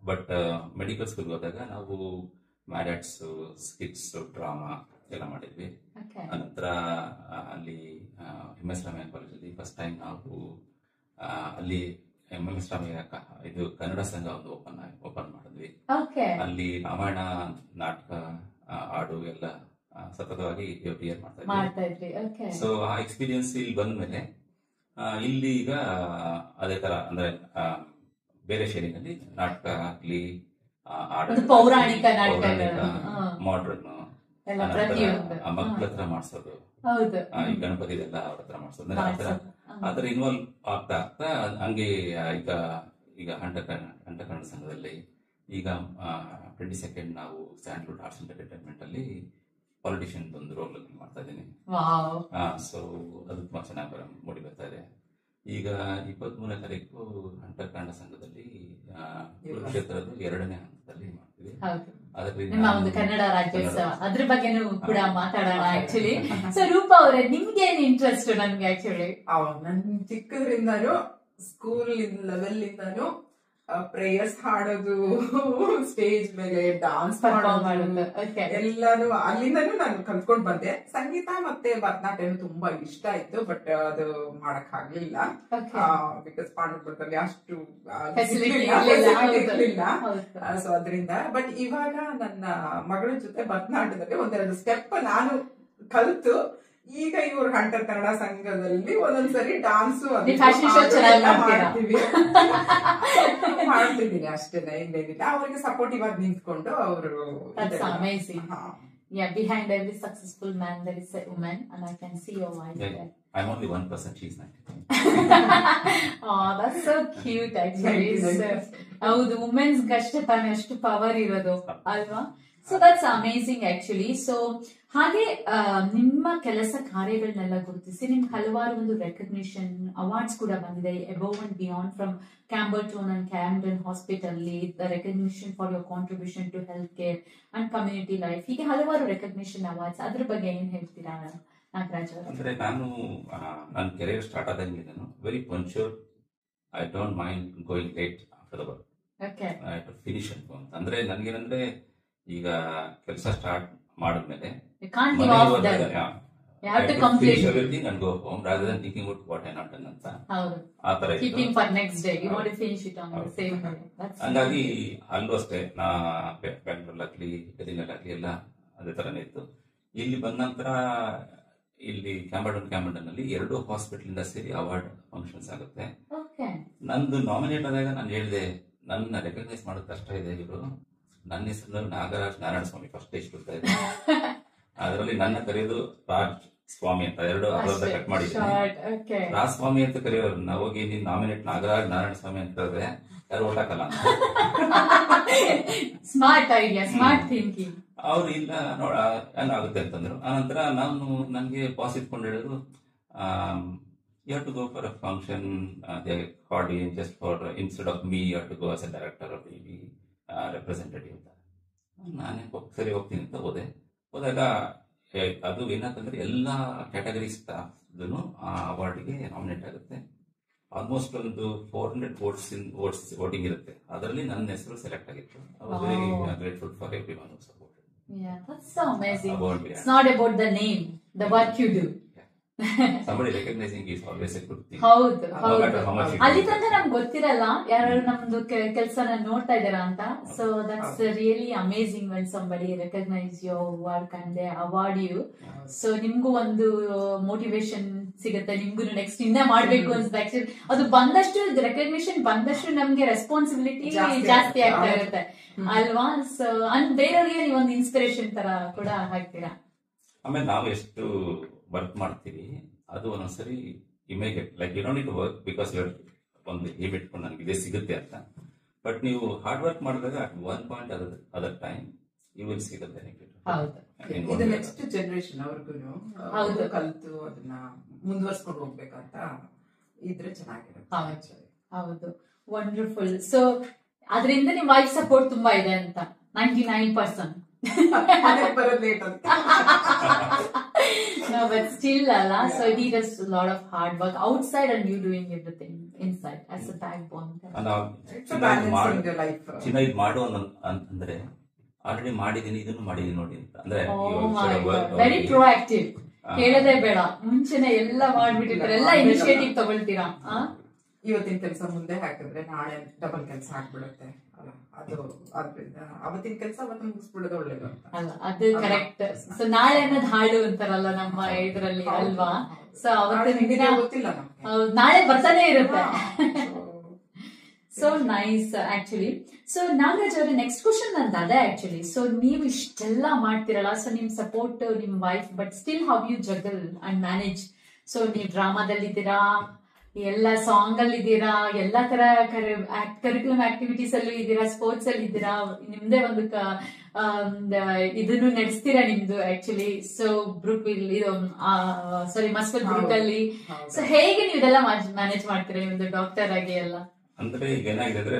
ಬಟ್ ಮೆಡಿಕಲ್ ಸ್ಕೂಲ್ ಹೋದಾಗ ನಾವು ಮ್ಯಾಡಟ್ಸ್, ಸ್ಕಿಟ್ಸ್, ಡ್ರಾಮಾ ಎಲ್ಲ ಮಾಡಿದ್ವಿ. ಅನಂತರ ಅಲ್ಲಿ MS ರಾಮಯ್ಯ ಕಾಲೇಜಲ್ಲಿ ಫಸ್ಟ್ ಟೈಮ್ ನಾವು ಅಲ್ಲಿ MS ರಾಮಯ್ಯ ಇದು ಕನ್ನಡ ಸಂಘ ಒಂದು ಓಪನ್ ಮಾಡಿದ್ವಿ. ಅಲ್ಲಿ ರಾಮಾಯಣ ನಾಟಕ, ಹಾಡು ಎಲ್ಲ ಸತತವಾಗಿ ಕ್ಲಿಯರ್ ಮಾಡ್ತಾ ಇದ್ವಿ. ಸೊ ಆ ಎಕ್ಸ್ಪೀರಿಯನ್ಸ್ ಇಲ್ಲಿ ಬಂದ ಮೇಲೆ ಇಲ್ಲಿ ಈಗ ಅದೇ ತರ ಅಂದ್ರೆ ಬೇರೆ ಶೈಲಿನಲ್ಲಿ ನಾಟಕ ಆಗ್ಲಿ, ಪೌರಾಣಿಕ ಮಾಡ್ರನ್ ಮಕ್ಕಳ ಹತ್ರ ಮಾಡ್ಸೋದು, ಈ ಗಣಪತಿದೆಲ್ಲ ಅವ್ರ ಹತ್ರ ಮಾಡ್ಸೋದು, ಆತರ ಇನ್ವಾಲ್ವ್ ಆಗ್ತಾ ಆಗ್ತಾ ಹಂಗೆ ಈಗ ಹಂಟಕನ್ನಡ ಸಂಘದಲ್ಲಿ ಈಗ 22nd ನಾವು ಸ್ಯಾಂಡ್ಲ್ವುಡ್ ಆರ್ಟ್ಸ್ ಅಂಡ್ ಎಂಟರ್ಟೈನ್ಮೆಂಟ್ ಅಲ್ಲಿ ಪಾಲಿಟಿಷಿಯನ್ ಒಂದು ರೋಲ್ ಮಾಡ್ತಾ ಇದ್ದೀನಿ. ಸೊ ಅದು ತುಂಬಾ ಚೆನ್ನಾಗಿ ಮೂಡಿ ಬರ್ತಾ ಇದೆ. ಈಗ 23ನೇ ತಾರೀಕು ಹಂಟಕನ್ನಡ ಸಂಘದಲ್ಲಿ ಕುರುಕ್ಷೇತ್ರದ 2ನೇ ಹಂತದಲ್ಲಿ ಮಾಡ್ತೀವಿ. ನಿಮ್ಮ ಒಂದು ಕನ್ನಡ ರಾಜ್ಯೋತ್ಸವ ಅದ್ರ ಬಗ್ಗೆನೂ ಕೂಡ ಮಾತಾಡೋಣ. ಆಕ್ಚುಲಿ ಸೊ ರೂಪಾ ಅವರೇ, ನಿಮ್ಗೆ ಏನ್ ಇಂಟ್ರೆಸ್ಟ್? ನನ್ಗೆ ಆಕ್ಚುಲಿ ನನ್ ಚಿಕ್ಕದ್ರಿಂದಾನು ಸ್ಕೂಲ್ ಲೆವೆಲ್ ಇಂದಾನು ಪ್ರೇಯರ್ಸ್ ಹಾಡೋದು, ಸ್ಟೇಜ್ ಮೇಲೆ ಡಾನ್ಸ್ ಮಾಡೋದು ಎಲ್ಲಾನು ಅಲ್ಲಿಂದಾನು ನಾನು ಕಲ್ತ್ಕೊಂಡ್ ಬಂದೆ. ಸಂಗೀತ ಮತ್ತೆ ಭರತನಾಟ್ಯ ತುಂಬಾ ಇಷ್ಟ ಆಯ್ತು, ಬಟ್ ಅದು ಮಾಡಕ್ ಆಗ್ಲಿಲ್ಲ. ಬಿಕಾಸ್ ಪಾಂಡವಪುರದಲ್ಲಿ ಅಷ್ಟು ಇರ್ಲಿಲ್ಲ. ಸೊ ಅದರಿಂದ ಬಟ್ ಇವಾಗ ನನ್ನ ಮಗಳ ಜೊತೆ ಭರತನಾಟ್ಯದಲ್ಲಿ ಒಂದೆರಡು ಸ್ಟೆಪ್ ನಾನು ಕಲ್ತು ಈಗ ಇವ್ರ ಹಂಟರ್ ಕನ್ನಡ ಸಂಘದಲ್ಲಿ ಒಂದೊಂದ್ಸರಿ ಡಾನ್ಸು ಮಾಡ್ತಿದ್ದೀನಿ ಅಷ್ಟೇನೆ, ಇನ್ನೇನಿಲ್ಲ. ಅವ್ರಿಗೆ ಸಪೋರ್ಟಿವ್ ಆಗಿ ನಿಂತ್ಕೊಂಡು ಅವರು. Yeah, behind every successful man there is a woman, and I can see your wife there. I'm only 1%, she's 99. Oh, that's so cute actually. ಹೌದು, ವುಮೆನ್ಸ್ ಅಷ್ಟೇ ತಾನೇ ಅಷ್ಟು ಪವರ್ ಇರೋದು ಅಲ್ವಾ? So that's amazing actually. So ಹಾಗೆ ನಿಮ್ಮ ಕೆಲಸ ಕಾರ್ಯಗಳನ್ನೆಲ್ಲ ಗುರುತಿಸಿ ನಿಮ್ಗೆ ಹಲವಾರು ಒಂದು ರೆಕಗ್ನಿಷನ್ ಅವಾರ್ಡ್ಸ್ ಕೂಡ ಬಂದಿದೆ. Above and beyond from Campbelltown and Camden hospital, the recognition for your contribution to health care and community life, ಹೀಗೆ ಹಲವಾರು ರೆಕಗ್ನಿಷನ್ ಅವಾರ್ಡ್ಸ್. ಅದ್ರ ಬಗ್ಗೆ ಏನ್ ಹೇಳ್ತೀರಾ ನಾಗರಾಜ್ ಅವರು? ಅಂದ್ರೆ ನಾನು ನನ್ನ ಕೆರಿಯರ್ ಸ್ಟಾರ್ಟ್ ಆದಂಗೆ ನಾನು very punctual. I don't mind going late after the work. Finish ಅಂತ ಅಂದ್ರೆ ನನ್ಗೇನಂದ್ರೆ ಈಗ ಕೆಲಸ ಸ್ಟಾರ್ಟ್ ಮಾಡಿದ್ಮೇಲೆ You can't give off that. You have to complete everything and go home rather than thinking about what I not done ಅಂತ. ಹೌದು. ಆ ತರ ಇತ್ತು. Keeping for next day. You want to finish it on the same day. ಹಂಗಾಗಿ ಅಲ್ಲೂ ಅಷ್ಟೇ ನಾ ಬೆಂಗಳೂರಲ್ಲಾಗ್ಲಿ ಡೆಲ್ಲಿನಲ್ಲಾಗ್ಲಿ ಎಲ್ಲ ಅದೇ ತರನೇ ಇತ್ತು. ಇಲ್ಲಿ ಬಂದ ನಂತರ ಇಲ್ಲಿ ಕ್ಯಾಂಬರ್ಡನ್ ಅಲ್ಲಿ 2 ಹಾಸ್ಪಿಟಲ್ ಇಂದ ಸೇರಿ ಅವಾರ್ಡ್ ಫಂಕ್ಷನ್ಸ್ ಆಗುತ್ತೆ. ನಂದು ನಾಮಿನೇಟ್ ಆದಾಗ ನಾನು ಹೇಳಿದೆ ನನ್ನ ರೆಕಗ್ನೈಸ್ ಮಾಡೋದು ಕಷ್ಟ ಇದೆ, ಇವರು ನನ್ನ ಹೆಸರು ನಾಗರಾಜ್ ನಾರಾಯಣ ಸ್ವಾಮಿ ಫಸ್ಟ್ ಸ್ಟೇಜ್ ಕೊಡ್ತಾ ಇದ್ದೆ. ಅದರಲ್ಲಿ ನನ್ನ ಕರೆಯೋದು ರಾಜ್ ಸ್ವಾಮಿ ಅಂತ 2 ಅರ್ಧ ಕಟ್ ಮಾಡಿದ್ದೀನಿ. ರಾಜ್ ಸ್ವಾಮಿ ಅಂತ ಕರೆಯೋರು ನಾವು ಹೋಗಿ ನೀನ್ ನಾಮಿನೇಟ್ ನಾಗರಾಜ್ ನಾರಾಯಣ ಸ್ವಾಮಿ ಅಂತ ಹೇಳಿದ್ರೆ ಯಾರು ಓಟ್ ಹಾಕಲ್ಲ ಅಂತ. Smart idea, smart thinking. ಅವ್ರು ಇಲ್ಲ ನೋಡ ಏನಾಗುತ್ತೆ ಅಂತಂದ್ರು. ಆನಂತರ ನಾನು ನನ್ಗೆ ಬಾಸ್ ಇಟ್ಕೊಂಡು ಹೇಳಿದ್ರು you have to go for a function, they called you just for instead of me you have to go as a director or maybe representative ಅಂತ. ನಾನೇ ಸರಿ ಹೋಗ್ತೀನಿ ಅಂತ ಹೋದಾಗ ಅದು ಏನಾಗ್ತಂದ್ರೆ ಎಲ್ಲಾ ಕ್ಯಾಟಗರಿ ಸ್ಟಾಫ್ ಆ ಅವಾರ್ಡ್ಗೆ ನಾಮಿನೇಟ್ ಆಗುತ್ತೆ. ಆಲ್ಮೋಸ್ಟ್ ಒಂದು 400 ವೋಟಿಂಗ್ ಇರುತ್ತೆ. ಅದರಲ್ಲಿ ನನ್ನ ಹೆಸರು ಸೆಲೆಕ್ಟ್ ಆಗಿತ್ತು. I was very grateful for everyone who supported. Yeah, that's so amazing. It's not about the name, the work you do. Somebody recognizing is always a good thing. ಹೌದು ಹೌದು. ಅಲ್ಲಿ ತನಕ ನಮ್ಗೆ ಗೊತ್ತಿರಲ್ಲ ಯಾರು ನಮ್ದು ಕೆಲಸನ ನೋಡ್ತಾ ಇದಾರ ಅಂತ. So that's really amazing when somebody recognise your work and they award you. So ನಿಮ್ಗೂ ಒಂದು ಮೋಟಿವೇಶನ್ ಸಿಗುತ್ತೆ, ನಿಮ್ಗೂ ನೆಕ್ಸ್ಟ್ ಇನ್ನೇ ಮಾಡ್ಬೇಕು ಅನ್ಸುತ್ತೆ. ಆಕ್ಚುಲಿ ಅದು ಬಂದಷ್ಟು ರೆಕಗ್ನಿಷನ್ ಬಂದಷ್ಟು ನಮ್ಗೆ ರೆಸ್ಪಾನ್ಸಿಬಿಲಿಟಿ ಜಾಸ್ತಿ ಆಗ್ತಾ ಇರುತ್ತೆ ಅಲ್ವಾ. ಸೊ ಅಂಡ್ ಬೇರೆಯವ್ರಿಗೆ ನೀವು ಒಂದು ಇನ್ಸ್ಪಿರೇಷನ್ ತರ ಕೂಡ ಹಾಕ್ತೀರಾ. ಆಮೇಲೆ ನಾವು ಎಷ್ಟು ವರ್ಕ್ ಮಾಡ್ತೀವಿ ಅದು ಒಂದೊಂದ್ಸರಿ image like you don't need to work because your ಒಂದು ಏಮ್ ಇಟ್ಕೊಂಡು ನನಗೆ ಇದೇ ಸಿಗುತ್ತೆ ಅಂತ. ಬಟ್ ನೀವು ಹಾರ್ಡ್ ವರ್ಕ್ ಮಾಡಿದಾಗ at one point other time you will see the benefit. ಇದು ನೆಕ್ಸ್ಟ್ ಜನರೇಷನ್ ಅವ್ರಿಗೂ ಕಲಿತು ಅದನ್ನ ಮುಂದುವರ್ಸ್ಕೊಂಡು ಹೋಗ್ಬೇಕಂತ ಇದ್ರೆ ಚೆನ್ನಾಗಿರುತ್ತೆ. ಹೌದು, ವಂಡರ್ಫುಲ್. ಸೊ ಅದರಿಂದ ನಿಮ್ ವೈಫ್ ಸಪೋರ್ಟ್ ತುಂಬಾ ಇದೆ ಅಂತ 99%. No, but still, Allah. So he does a lot of hard work outside, and you doing everything inside as a backbone. ಚಿನ್ನ ಇದು ಮಾಡು ಅಂತಂದ್ರೆ ಆಲ್ರೆಡಿ ಮಾಡಿದೀನಿ, ಇದನ್ನು ಮಾಡಿದೀನಿ ನೋಡಿ ಅಂತ ಅಂದ್ರೆ ವೆರಿ ಪ್ರೊಆಕ್ಟಿವ್. ಹೇಳೋದೇ ಬೇಡ, ಮುಂಚೆನೆ ಎಲ್ಲ ಮಾಡ್ಬಿಟ್ಟಿರ್ತಾರೆ, ಎಲ್ಲ ಇನಿಷಿಯೇಟಿವ್ ತಗೊಳ್ತೀರಾ. ಇವತ್ತಿನ ಕೆಲಸ ಮುಂದೆ ಹಾಕಿದ್ರೆ ನಾಳೆ ಡಬಲ್ ಕೆಲಸ ಆಗ್ಬಿಡುತ್ತೆ ಅಲ್ಲ. ಅದು ಅದ್ರಿಂದ ಅವತ್ತಿನ ಕೆಲಸ ಅವತ್ತು ಮುಗಿಸ್ಬಿಡೋದು ಒಳ್ಳೇದು ಅಲ್ಲ. ಅದು ಕರೆಕ್ಟ್. ಸೊ ನಾಳೆ ಅನ್ನೋದು ಹಾಡು ಅಂತಾರಲ್ಲ ನಮ್ಮ ಇದ್ರಲ್ಲಿ ಅಲ್ವಾ. ಸೊ ಅವತ್ತಿನ ದಿನ ಗೊತ್ತಿಲ್ಲ, ನಾಳೆ ಬರ್ತಾನೆ ಇರುತ್ತೆ. So nice actually. So Nagaraj ಅವರೇ, ನೆಕ್ಸ್ಟ್ ಕ್ವಶನ್ ನಂದು ಅದೇ ಆಕ್ಚುಲಿ. ಸೊ ನೀವು ಇಷ್ಟೆಲ್ಲ ಮಾಡ್ತಿರಲ್ಲ, ಸೊ ನಿಮ್ ಸಪೋರ್ಟ್ ನಿಮ್ wife, but still how you juggle and manage. So ನೀವು ಡ್ರಾಮಾದಲ್ಲಿದ್ದೀರಾ, ಎಲ್ಲ ಸಾಂಗ್ ಅಲ್ಲಿ ಇದ್ದೀರಾ, ಎಲ್ಲಾ ತರ ಕರಿಕ್ಯುಲಮ್ ಆಕ್ಟಿವಿಟೀಸ್ ಅಲ್ಲೂ ಇದ್ದೀರಾ, ಸ್ಪೋರ್ಟ್ಸ್ ಅಲ್ಲಿ ಇದ್ದೀರಾ, ನಿಮ್ದೇ ಒಂದು ಇದನ್ನು ನಡೆಸ್ತೀರಾ ನಿಮ್ದು ಆಕ್ಚುಲಿ. ಸೊ ಬ್ರೂಕ್ವಿಲ್ ಇದು ಮಸ್ಕಲ್ ಬ್ರೂಕ್ ಅಲ್ಲಿ. ಸೊ ಹೇಗೆ ನೀವು ಇದೆಲ್ಲ ಮ್ಯಾನೇಜ್ ಮಾಡ್ತೀರಾ ನಿಮ್ದು ಡಾಕ್ಟರ್ ಆಗಿ ಎಲ್ಲ? ಅಂದ್ರೆ ಈಗ ಏನಾಗಿದೆ ಅಂದ್ರೆ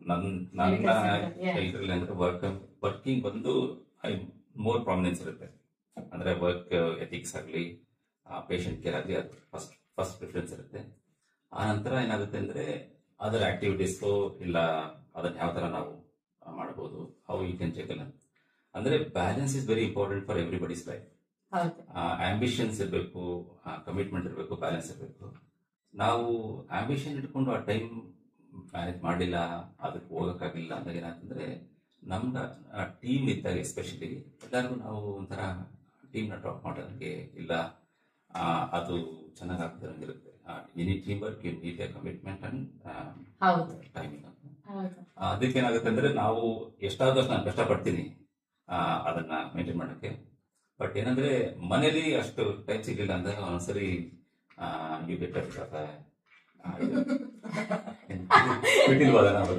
ನನ್ನ ಇದ್ರಲ್ಲಿ ಅಂದ್ರೆ ವರ್ಕಿಂಗ್ ಬಂದು ಮೋರ್ ಪ್ರಾಮಿನೆನ್ಸ್ ಇರುತ್ತೆ. ಅಂದ್ರೆ ವರ್ಕ್ ಎಥಿಕ್ಸ್ ಆಗ್ಲಿ, ಪೇಷಂಟ್ ಕೇರ್ ಆಗ್ಲಿ, ಅದು ಫಸ್ಟ್ ಪ್ರಿಫರೆನ್ಸ್ ಇರುತ್ತೆ. ಆ ನಂತರ ಏನಾಗುತ್ತೆ ಅಂದ್ರೆ ಅದರ ಆಕ್ಟಿವಿಟೀಸ್ ಇಲ್ಲ ಅದನ್ನ ಯಾವ ತರ ನಾವು ಮಾಡಬಹುದು, ಹೌ ಯು ಕ್ಯಾನ್ ಜಗಲ್. ಅಂದ್ರೆ balance is very important for everybody's life. Ambitions ಇರಬೇಕು, ಕಮಿಟ್ಮೆಂಟ್ ಇರಬೇಕು, ಬ್ಯಾಲೆನ್ಸ್ ಇರಬೇಕು. ನಾವು ಆಂಬಿಷನ್ ಇಟ್ಕೊಂಡು ಆ ಟೈಮ್ ಮ್ಯಾನೇಜ್ ಮಾಡಲಿಲ್ಲ, ಅದಕ್ಕೆ ಹೋಗಕ್ಕಾಗಿಲ್ಲ ಅಂದಾಗ ಏನಾಗ್ತಂದ್ರೆ ನಮ್ಗೆ ಟೀಮ್ ಇದ್ದಾಗ ಎಸ್ಪೆಷಲಿ ಎಲ್ಲರಿಗೂ ನಾವು ಒಂಥರ ಟೀಮ್ನ ಟಾಪ್ ಮಾಡೋದಕ್ಕೆ ಇಲ್ಲ, ಅದು ಚೆನ್ನಾಗಿ ಆಗ್ತಿರಂಗಿರುತ್ತೆ. Any team work you need a commitment and timing. ಅದಕ್ಕೆ ಏನಾಗುತ್ತೆ ಅಂದ್ರೆ ನಾವು ಎಷ್ಟಾದಷ್ಟು ನಾನು ಕಷ್ಟಪಡ್ತೀನಿ ಅದನ್ನ ಮೇಂಟೈನ್ ಮಾಡಕ್ಕೆ. ಬಟ್ ಏನಂದ್ರೆ ಮನೇಲಿ ಅಷ್ಟು ಟೈಮ್ ಸಿಗ್ಲಿಲ್ಲ ಅಂದಾಗ ಒಂದ್ಸರಿ ಯು ಗೆಟ್ ಬಿಟ್ಟಿಲ್ವಾದ ನಾನು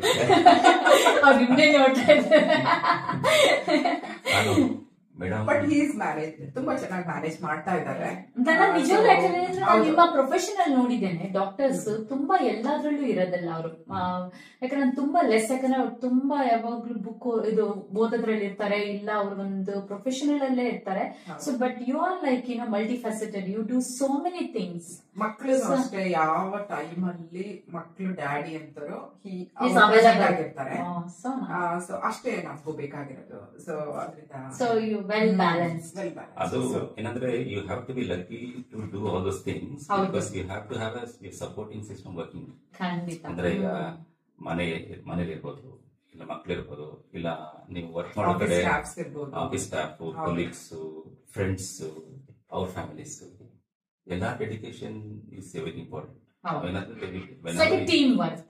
ಮೇಡಮ್ ಬಟ್ ಈಸ್ ಮ್ಯಾನೇಜ್ ತುಂಬಾ ಚೆನ್ನಾಗಿ ಮ್ಯಾನೇಜ್ ಮಾಡ್ತಾ ಇದ್ದಾರೆ. ನಾನು ನಿಜವಾಗ್ಲೂ actually ಅಂದ್ರೆ ನಾನು ನಿಮ್ಮ ಪ್ರೊಫೆಷನಲ್ ನೋಡಿದ್ದೇನೆ. ಡಾಕ್ಟರ್ಸ್ ತುಂಬಾ ಎಲ್ಲಾದ್ರಲ್ಲೂ ಇರೋದಲ್ಲ ಅವರು. ಯಾಕಂದ್ರೆ ನಾನು ತುಂಬಾ ಲೆಸ್, ಯಾಕಂದ್ರೆ ಅವ್ರು ತುಂಬಾ ಯಾವಾಗ್ಲೂ ಬುಕ್ ಇದು ಓದೋದ್ರಲ್ಲಿ ಇರ್ತಾರೆ, ಇಲ್ಲ ಅವ್ರ ಒಂದು ಪ್ರೊಫೆಷನಲ್ ಅಲ್ಲೇ ಇರ್ತಾರೆ. So but you are like multi faceted, you do so many things. ಮಕ್ಳು ಅಷ್ಟೇ ಯಾವ ಟೈಮ್ ಅಲ್ಲಿ ಮಕ್ಳು ಡ್ಯಾಡಿ ಅಂತಾರೋ ಆಗಿರ್ತಾರೆ. ಸೊ ಅಷ್ಟೇ ನಮಗೂ ಬೇಕಾಗಿರೋದು. ಸೊ ಅದರಿಂದ ಸೊ ಯು ವೆಲ್ ಬ್ಯಾಲೆನ್ಸ್. ಅದು ಏನಂದ್ರೆ you have to be lucky to do all those things because you have to have a supporting system working. ಅಂದ್ರೆ ಈಗ ಮನೇಲಿ ಇರ್ಬೋದು, ಇಲ್ಲ ಮಕ್ಳಿರ್ಬೋದು, ಇಲ್ಲ ನೀವು ವರ್ಕ್ ಮಾಡೋ ಕಡೆ ಆಫೀಸ್ ಸ್ಟಾಫ್, ಕೊಲೀಗ್ಸ್, ಫ್ರೆಂಡ್ಸ್, ಅವ್ರ ಫ್ಯಾಮಿಲೀಸ್, ಎಲ್ಲ dedication is very important. Team work.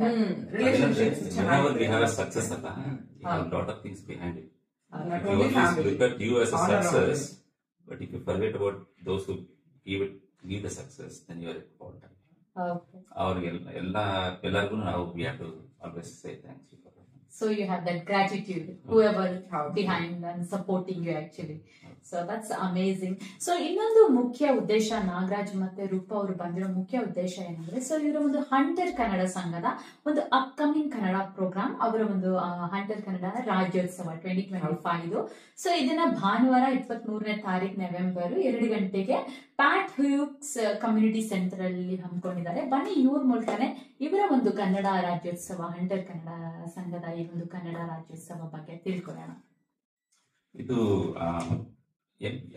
Whenever we have a success, you have a lot of things behind it. You always look at you as a success, but if you forget about those who give the success, then you are important. ಎಲ್ಲರಿಗೂ ನಾವು we have to always say thanks you for that. So you have that gratitude, whoever behind and supporting you actually. So that's amazing. So ಇನ್ನೊಂದು ಮುಖ್ಯ ಉದ್ದೇಶ, ನಾಗರಾಜ್ ಮತ್ತೆ ರೂಪ ಅವರು ಬಂದಿರೋ ಮುಖ್ಯ ಉದ್ದೇಶ ಏನಂದ್ರೆ, ಸೊ ಇವರ ಒಂದು ಹಂಟರ್ ಕನ್ನಡ ಸಂಘದ ಒಂದು ಅಪ್ಕಮಿಂಗ್ ಕನ್ನಡ ಪ್ರೋಗ್ರಾಮ್, ಅವರ ಒಂದು ಹಂಟರ್ ಕನ್ನಡ ರಾಜ್ಯೋತ್ಸವ 2025. ಸೊ ಇದನ್ನ ಭಾನುವಾರ 23ನೇ ತಾರೀಕು ನವೆಂಬರ್ 2 ಗಂಟೆಗೆ ಪ್ಯಾಟ್ ಹ್ಯೂಕ್ಸ್ ಕಮ್ಯುನಿಟಿ ಸೆಂಟರ್ ಅಲ್ಲಿ ಹಮ್ಮಿಕೊಂಡಿದ್ದಾರೆ. ಬನ್ನಿ ಇವ್ರ ಮೂಲಕನೇ ಇವರ ಒಂದು ಕನ್ನಡ ರಾಜ್ಯೋತ್ಸವ, ಹಂಟರ್ ಕನ್ನಡ ಸಂಘದ ಈ ಒಂದು ಕನ್ನಡ ರಾಜ್ಯೋತ್ಸವ ಬಗ್ಗೆ ತಿಳ್ಕೊಳ್ಳೋಣ. ಇದು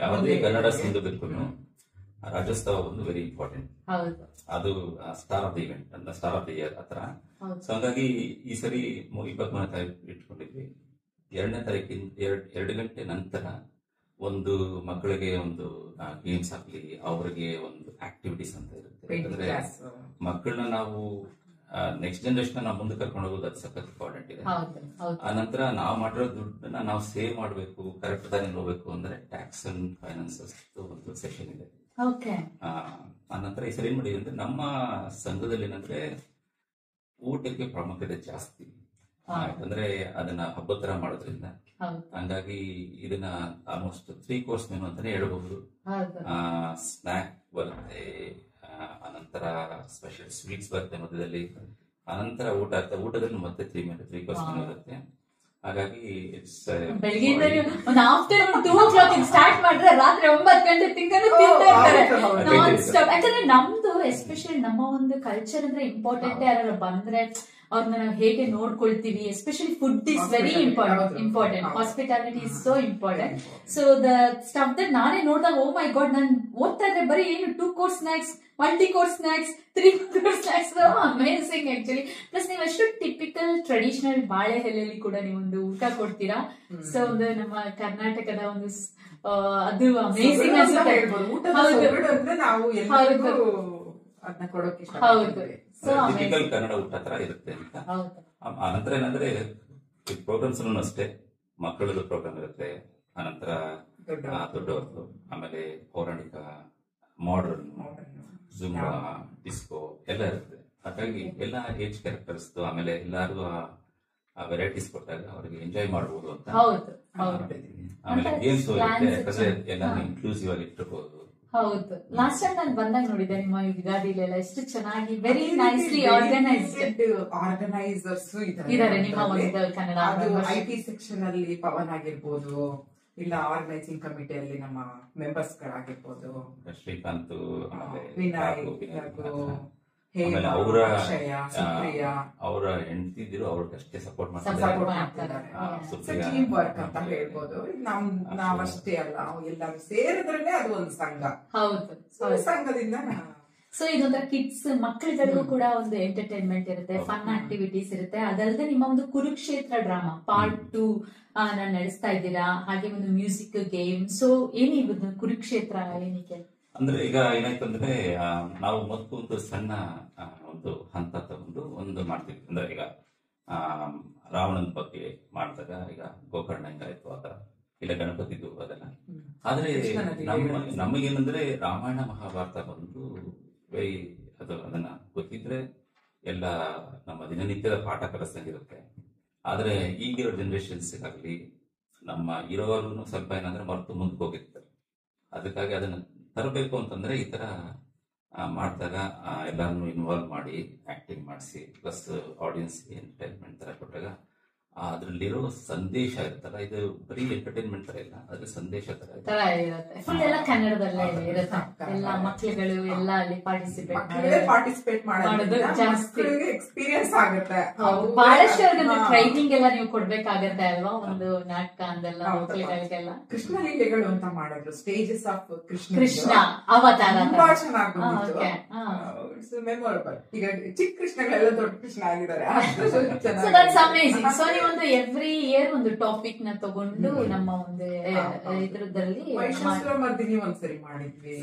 ಯಾವುದೇ ಕನ್ನಡ ಸಂಘದಕ್ಕೂ ರಾಜ್ಯೋತ್ಸವ ಒಂದು ವೆರಿ ಇಂಪಾರ್ಟೆಂಟ್. ಅದು ಸ್ಟಾರ್ ಆಫ್ ದ ಇವೆಂಟ್ ಅಂತ, ಸ್ಟಾರ್ ಆಫ್ ದ ಇಯರ್ ಆತರ. ಸೊ ಹಾಗಾಗಿ ಈ ಸರಿ 23ನೇ ತಾರೀಕು ಇಟ್ಕೊಂಡಿದ್ವಿ. 2ನೇ ತಾರೀಕಿನ 2 ಗಂಟೆ ನಂತರ ಒಂದು ಮಕ್ಕಳಿಗೆ ಒಂದು ಗೇಮ್ಸ್ ಆಗ್ಲಿ, ಅವ್ರಿಗೆ ಒಂದು ಆಕ್ಟಿವಿಟೀಸ್ ಅಂತ ಇರುತ್ತೆ. ಯಾಕಂದ್ರೆ ಮಕ್ಕಳನ್ನ ನಾವು ನೆಕ್ಸ್ಟ್ ಜನರೇಷನ್ ನಾವು ಮುಂದೆ ಕರ್ಕೊಂಡು ಹೋಗೋದು ಅದು ಸಖತ್ ಇಂಪಾರ್ಟೆಂಟ್ ಇದೆ. ಆ ನಂತರ ನಾವು ಮಾಡಿರೋ ದುಡ್ಡನ್ನ ನಾವು ಸೇವ್ ಮಾಡಬೇಕು, ಕರೆಕ್ಟ್ ದಾರಿ ಹೋಗ್ಬೇಕು ಅಂದ್ರೆ ಟ್ಯಾಕ್ಸ್ ಅಂಡ್ ಫೈನಾನ್ಸಸ್ ಒಂದು ಸೆಷನ್ ಇದೆ. ಆ ನಂತರ ಈ ಸರಿ ಏನ್ ಮಾಡಿದೆ ಅಂದ್ರೆ, ನಮ್ಮ ಸಂಘದಲ್ಲಿ ಏನಂದ್ರೆ ಊಟಕ್ಕೆ ಪ್ರಾಮುಖ್ಯತೆ ಜಾಸ್ತಿ. ಯಾಕಂದ್ರೆ ಅದನ್ನ ಹಬ್ಬದ ತರ ಮಾಡೋದ್ರಿಂದ, ಹಂಗಾಗಿ ಇದನ್ನ ಆಲ್ಮೋಸ್ಟ್ 3 ಕೋರ್ಸ್ ಮೆನು ಅಂತಾನೆ ಹೇಳ್ಬಹುದು. ಸ್ನಾಕ್ ಬರುತ್ತೆ, ಅನಂತರ ಸ್ಪೆಷಲ್ ಸ್ವೀಟ್ಸ್ ಬರುತ್ತೆ ಮಧ್ಯದಲ್ಲಿ, ಅನಂತರ ಊಟ ಆಗ್ತದೆ. ಊಟದಲ್ಲಿ ಮತ್ತೆ 3 ಕೋರ್ಸ್ ಮೆನು ಇರುತ್ತೆ. ಹಾಗಾಗಿ ಇಟ್ಸ್ ಬೆಳಗ್ಗೆಯಿಂದ ಒಂದು ಆಫ್ಟರ್ನೂನ್ 2 o'clock ಸ್ಟಾರ್ಟ್ ಮಾಡಿದ್ರೆ ರಾತ್ರಿ 9 ಗಂಟೆ ತಿಂಗಳು ತಿಂತಾ ಇರ್ತಾರೆ ನಾನ್ ಸ್ಟಾಪ್. ಯಾಕಂದ್ರೆ ನಮ್ದು ಎಸ್ಪೆಷಲಿ ನಮ್ಮ ಒಂದು ಕಲ್ಚರ್ ಅಂದ್ರೆ ಇಂಪಾರ್ಟೆಂಟ್. ಯಾರು ಬಂದ್ರೆ ಅವ್ರನ್ನ ನಾವು ಹೇಗೆ ನೋಡ್ಕೊಳ್ತೀವಿ, especially food is very important. Hospitality is so important. So the stuff that ನಾನೇ ನೋಡಿದಾಗ, ಓ ಮೈ ಗಾಡ್, ನಾನು ಓದ್ತಾ ಇದ್ರೆ ಬರೀ ಏನು 2 course snacks, multi-course snacks, 3 course snacks, amazing actually. Plus ನೀವು ಎಷ್ಟು ಟಿಪಿಕಲ್ ಟ್ರೆಡಿಷನಲ್ ಬಾಳೆ ಎಲೆಯಲ್ಲಿ ಕೂಡ ನೀವೊಂದು ಊಟ ಕೊಡ್ತೀರಾ. ಸೊ ಒಂದು ನಮ್ಮ ಕರ್ನಾಟಕದ ಒಂದು ಅದು ಅಮೇಸಿಂಗ್ ಅನ್ಸುತ್ತೆ. ಟಿಪಿಕಲ್ ಕನ್ನಡ ಊಟ ತರ ಇರುತ್ತೆ ಅಂತ. ಆನಂತರ ಏನಂದ್ರೆ ಪ್ರೋಗ್ರಾಮ್ಸ್ ಅಷ್ಟೇ, ಮಕ್ಕಳದ್ದು ಪ್ರೋಗ್ರಾಮ್ ಇರುತ್ತೆ, ಆನಂತರ ದೊಡ್ಡವರದ್ದು, ಆಮೇಲೆ ಪೌರಾಣಿಕ, ಮಾಡರ್ನ್, ಜುಂಬಾ, ಡಿಸ್ಕೋ ಎಲ್ಲ ಇರುತ್ತೆ. ಹಾಗಾಗಿ ಎಲ್ಲ ಏಜ್ ಕ್ಯಾರೆಕ್ಟರ್ಸ್, ಆಮೇಲೆ ಎಲ್ಲಾರ್ಗು ವೆರೈಟೀಸ್ ಕೊಟ್ಟಾಗ ಅವ್ರಿಗೆ ಎಂಜಾಯ್ ಮಾಡಬಹುದು ಅಂತ. ಆಮೇಲೆ ಗೇಮ್ಸ್ ಇರುತ್ತೆ, ಯಾಕಂದ್ರೆ ಎಲ್ಲ ಇನ್ಕ್ಲೂಸಿವ್ ಆಗಿ ಇಟ್ಟಿರ್ಬೋದು. ಹೌದು, ಲಾಸ್ಟ್ ಟೈಮ್ ನಾನು ಬಂದಾಗ ನೋಡಿದ್ದೆ ನಿಮ್ಮ ಯುಗಾದಿಲೆಲ್ಲ ಎಷ್ಟು ಚೆನ್ನಾಗಿ ವೆರಿ ನೈಸ್ಲಿ ಆರ್ಗನೈಸರ್ಸ್ ಇದ್ದಾರೆ ನಿಮ್ಮ ಒಂದು ಕನ್ನಡ. IT ಸೆಕ್ಷನ್ ಅಲ್ಲಿ ಪವನ್ ಆಗಿರ್ಬೋದು, ಇಲ್ಲ ಆರ್ಗನೈಸಿಂಗ್ ಕಮಿಟಿಯಲ್ಲಿ ನಮ್ಮ ಮೆಂಬರ್ಸ್ ಗಳಾಗಿರ್ಬೋದು, ಶ್ರೀಕಾಂತ್, ವಿನಾಯಕ್, ಅವರ ಹೆಂಡತಿದ್ರು ಅವ್ರಿಗಷ್ಟೇ ಸಪೋರ್ಟ್ ಮಾಡ್ತಾರೆ. ಟೀಮ್ ವರ್ಕ್ ಅಂತ ಹೇಳ್ಬೋದು. ನಾವಷ್ಟೇ ಅಲ್ಲ, ಎಲ್ಲರೂ ಸೇರಿದ್ರೆ ಅದು ಒಂದು ಸಂಘ. ಹೌದು, ಸಂಘದಿಂದ ಸೊ ಇದೊಂಥರ ಕಿಡ್ಸ್ ಮಕ್ಕಳಿಗೂ ಕೂಡ ಒಂದು ಎಂಟರ್ಟೈನ್ಮೆಂಟ್ ಇರುತ್ತೆ, ಫನ್ ಆಕ್ಟಿವಿಟೀಸ್ ಇರುತ್ತೆ. ಅದಲ್ಲದೆ ನಿಮ್ಮ ಒಂದು ಕುರುಕ್ಷೇತ್ರ ಡ್ರಾಮಾ ಪಾರ್ಟ್ 2 ನಾನು ನಡೆಸ್ತಾ ಇದ್ದೀರಾ, ಹಾಗೆ ಒಂದು ಮ್ಯೂಸಿಕ್ ಗೇಮ್. ಸೊ ಏನಿದು ಕುರುಕ್ಷೇತ್ರ ಏನಕ್ಕೆ ಅಂದ್ರೆ, ಈಗ ಏನಾಯ್ತು ಅಂದ್ರೆ, ನಾವು ಮೊದಲು ಒಂದು ಸಣ್ಣ ಒಂದು ಹಂತ ತಗೊಂಡು ಒಂದು ಮಾಡ್ತೀವಿ. ಅಂದ್ರೆ ಈಗ ರಾವಣನ ಬಗ್ಗೆ ಮಾಡಿದಾಗ, ಈಗ ಗೋಕರ್ಣ ಹೆಂಗಾಯ್ತು ಆತರ, ಇಲ್ಲ ಗಣಪತಿದು ಅದೆಲ್ಲ. ಆದ್ರೆ ನಮಗೇನಂದ್ರೆ ರಾಮಾಯಣ ಮಹಾಭಾರತ ಬಂದು ಅದನ್ನ ಗೊತ್ತಿದ್ರೆ ಎಲ್ಲ ನಮ್ಮ ದಿನನಿತ್ಯದ ಪಾಠ ಕಲಿಸ್ದಂಗಿರುತ್ತೆ. ಆದ್ರೆ ಈಗಿರೋ ಜನರೇಷನ್ಸ್ ಆಗ್ಲಿ, ನಮ್ಮ ಇರೋರು ಸ್ವಲ್ಪ ಏನಂದ್ರೆ ಮರೆತು ಮುಂದಕ್ಕೆ ಹೋಗಿರ್ತಾರೆ. ಅದಕ್ಕಾಗಿ ಅದನ್ನ ತರಬೇಕು ಅಂತಂದ್ರೆ ಈ ತರ ಮಾಡಿದಾಗ ಎಲ್ಲರನ್ನು ಇನ್ವಾಲ್ವ್ ಮಾಡಿ ಆಕ್ಟಿಂಗ್ ಮಾಡಿಸಿ ಪ್ಲಸ್ ಆಡಿಯನ್ಸ್ ಎಂಟರ್ಟೈನ್ಮೆಂಟ್ ತರ ಕೊಟ್ಟಾಗ ಅದ್ರಲ್ಲಿರೋ ಸಂದೇಶ ಇರುತ್ತಲ್ಲ, ಇದು ಬರೀ ಎಂಟರ್ಟೈನ್ಮೆಂಟ್ ತರ ಇಲ್ಲ, ಅದ್ರ ಸಂದೇಶ ತರ ಇರುತ್ತೆ. ಫುಲ್ ಎಲ್ಲ ಕನ್ನಡದಲ್ಲೇ ಇರುತ್ತೆ. ಎಲ್ಲ ಮಕ್ಳುಗಳು ಎಲ್ಲ ಅಲ್ಲಿ ಪಾರ್ಟಿಸಿಪೇಟ್ ಮಾಡೋದು ಜಾಸ್ತಿ ಎಕ್ಸ್ಪೀರಿಯನ್ಸ್ ಆಗುತ್ತೆ. ಬಹಳಷ್ಟು ಅವ್ರಿಗೆ ಟ್ರೈನಿಂಗ್ ಎಲ್ಲ ನೀವು ಕೊಡ್ಬೇಕಾಗತ್ತೆ ಅಲ್ವಾ, ಒಂದು ನಾಟಕ ಅಂದೆಲ್ಲ ಮಕ್ಳುಗಳಿಗೆಲ್ಲ. ಕೃಷ್ಣ ಲೀಲೆಗಳು ಅಂತ ಮಾಡಿದ್ರು, ಸ್ಟೇಜಸ್ ಆಫ್ ಕೃಷ್ಣ ಅವತಾರ ತುಂಬಾ ಚೆನ್ನಾಗಿ ಮೆಮೊರಬಲ್. ಈಗ ಚಿಕ್ಕ ಕೃಷ್ಣಗಳೆಲ್ಲ ದೊಡ್ಡ ಕೃಷ್ಣ ಆಗಿದ್ದಾರೆ. ಸೊ ನೀವೊಂದು ಎವ್ರಿ ಇಯರ್ ಒಂದು ಟಾಪಿಕ್ ನ ತಗೊಂಡು ನಮ್ಮ ಒಂದು ಇದ್ರದಲ್ಲಿ ಮರ್ದಿನಿ ಒಂದ್ಸರಿ ಮಾಡಿದ್ವಿ,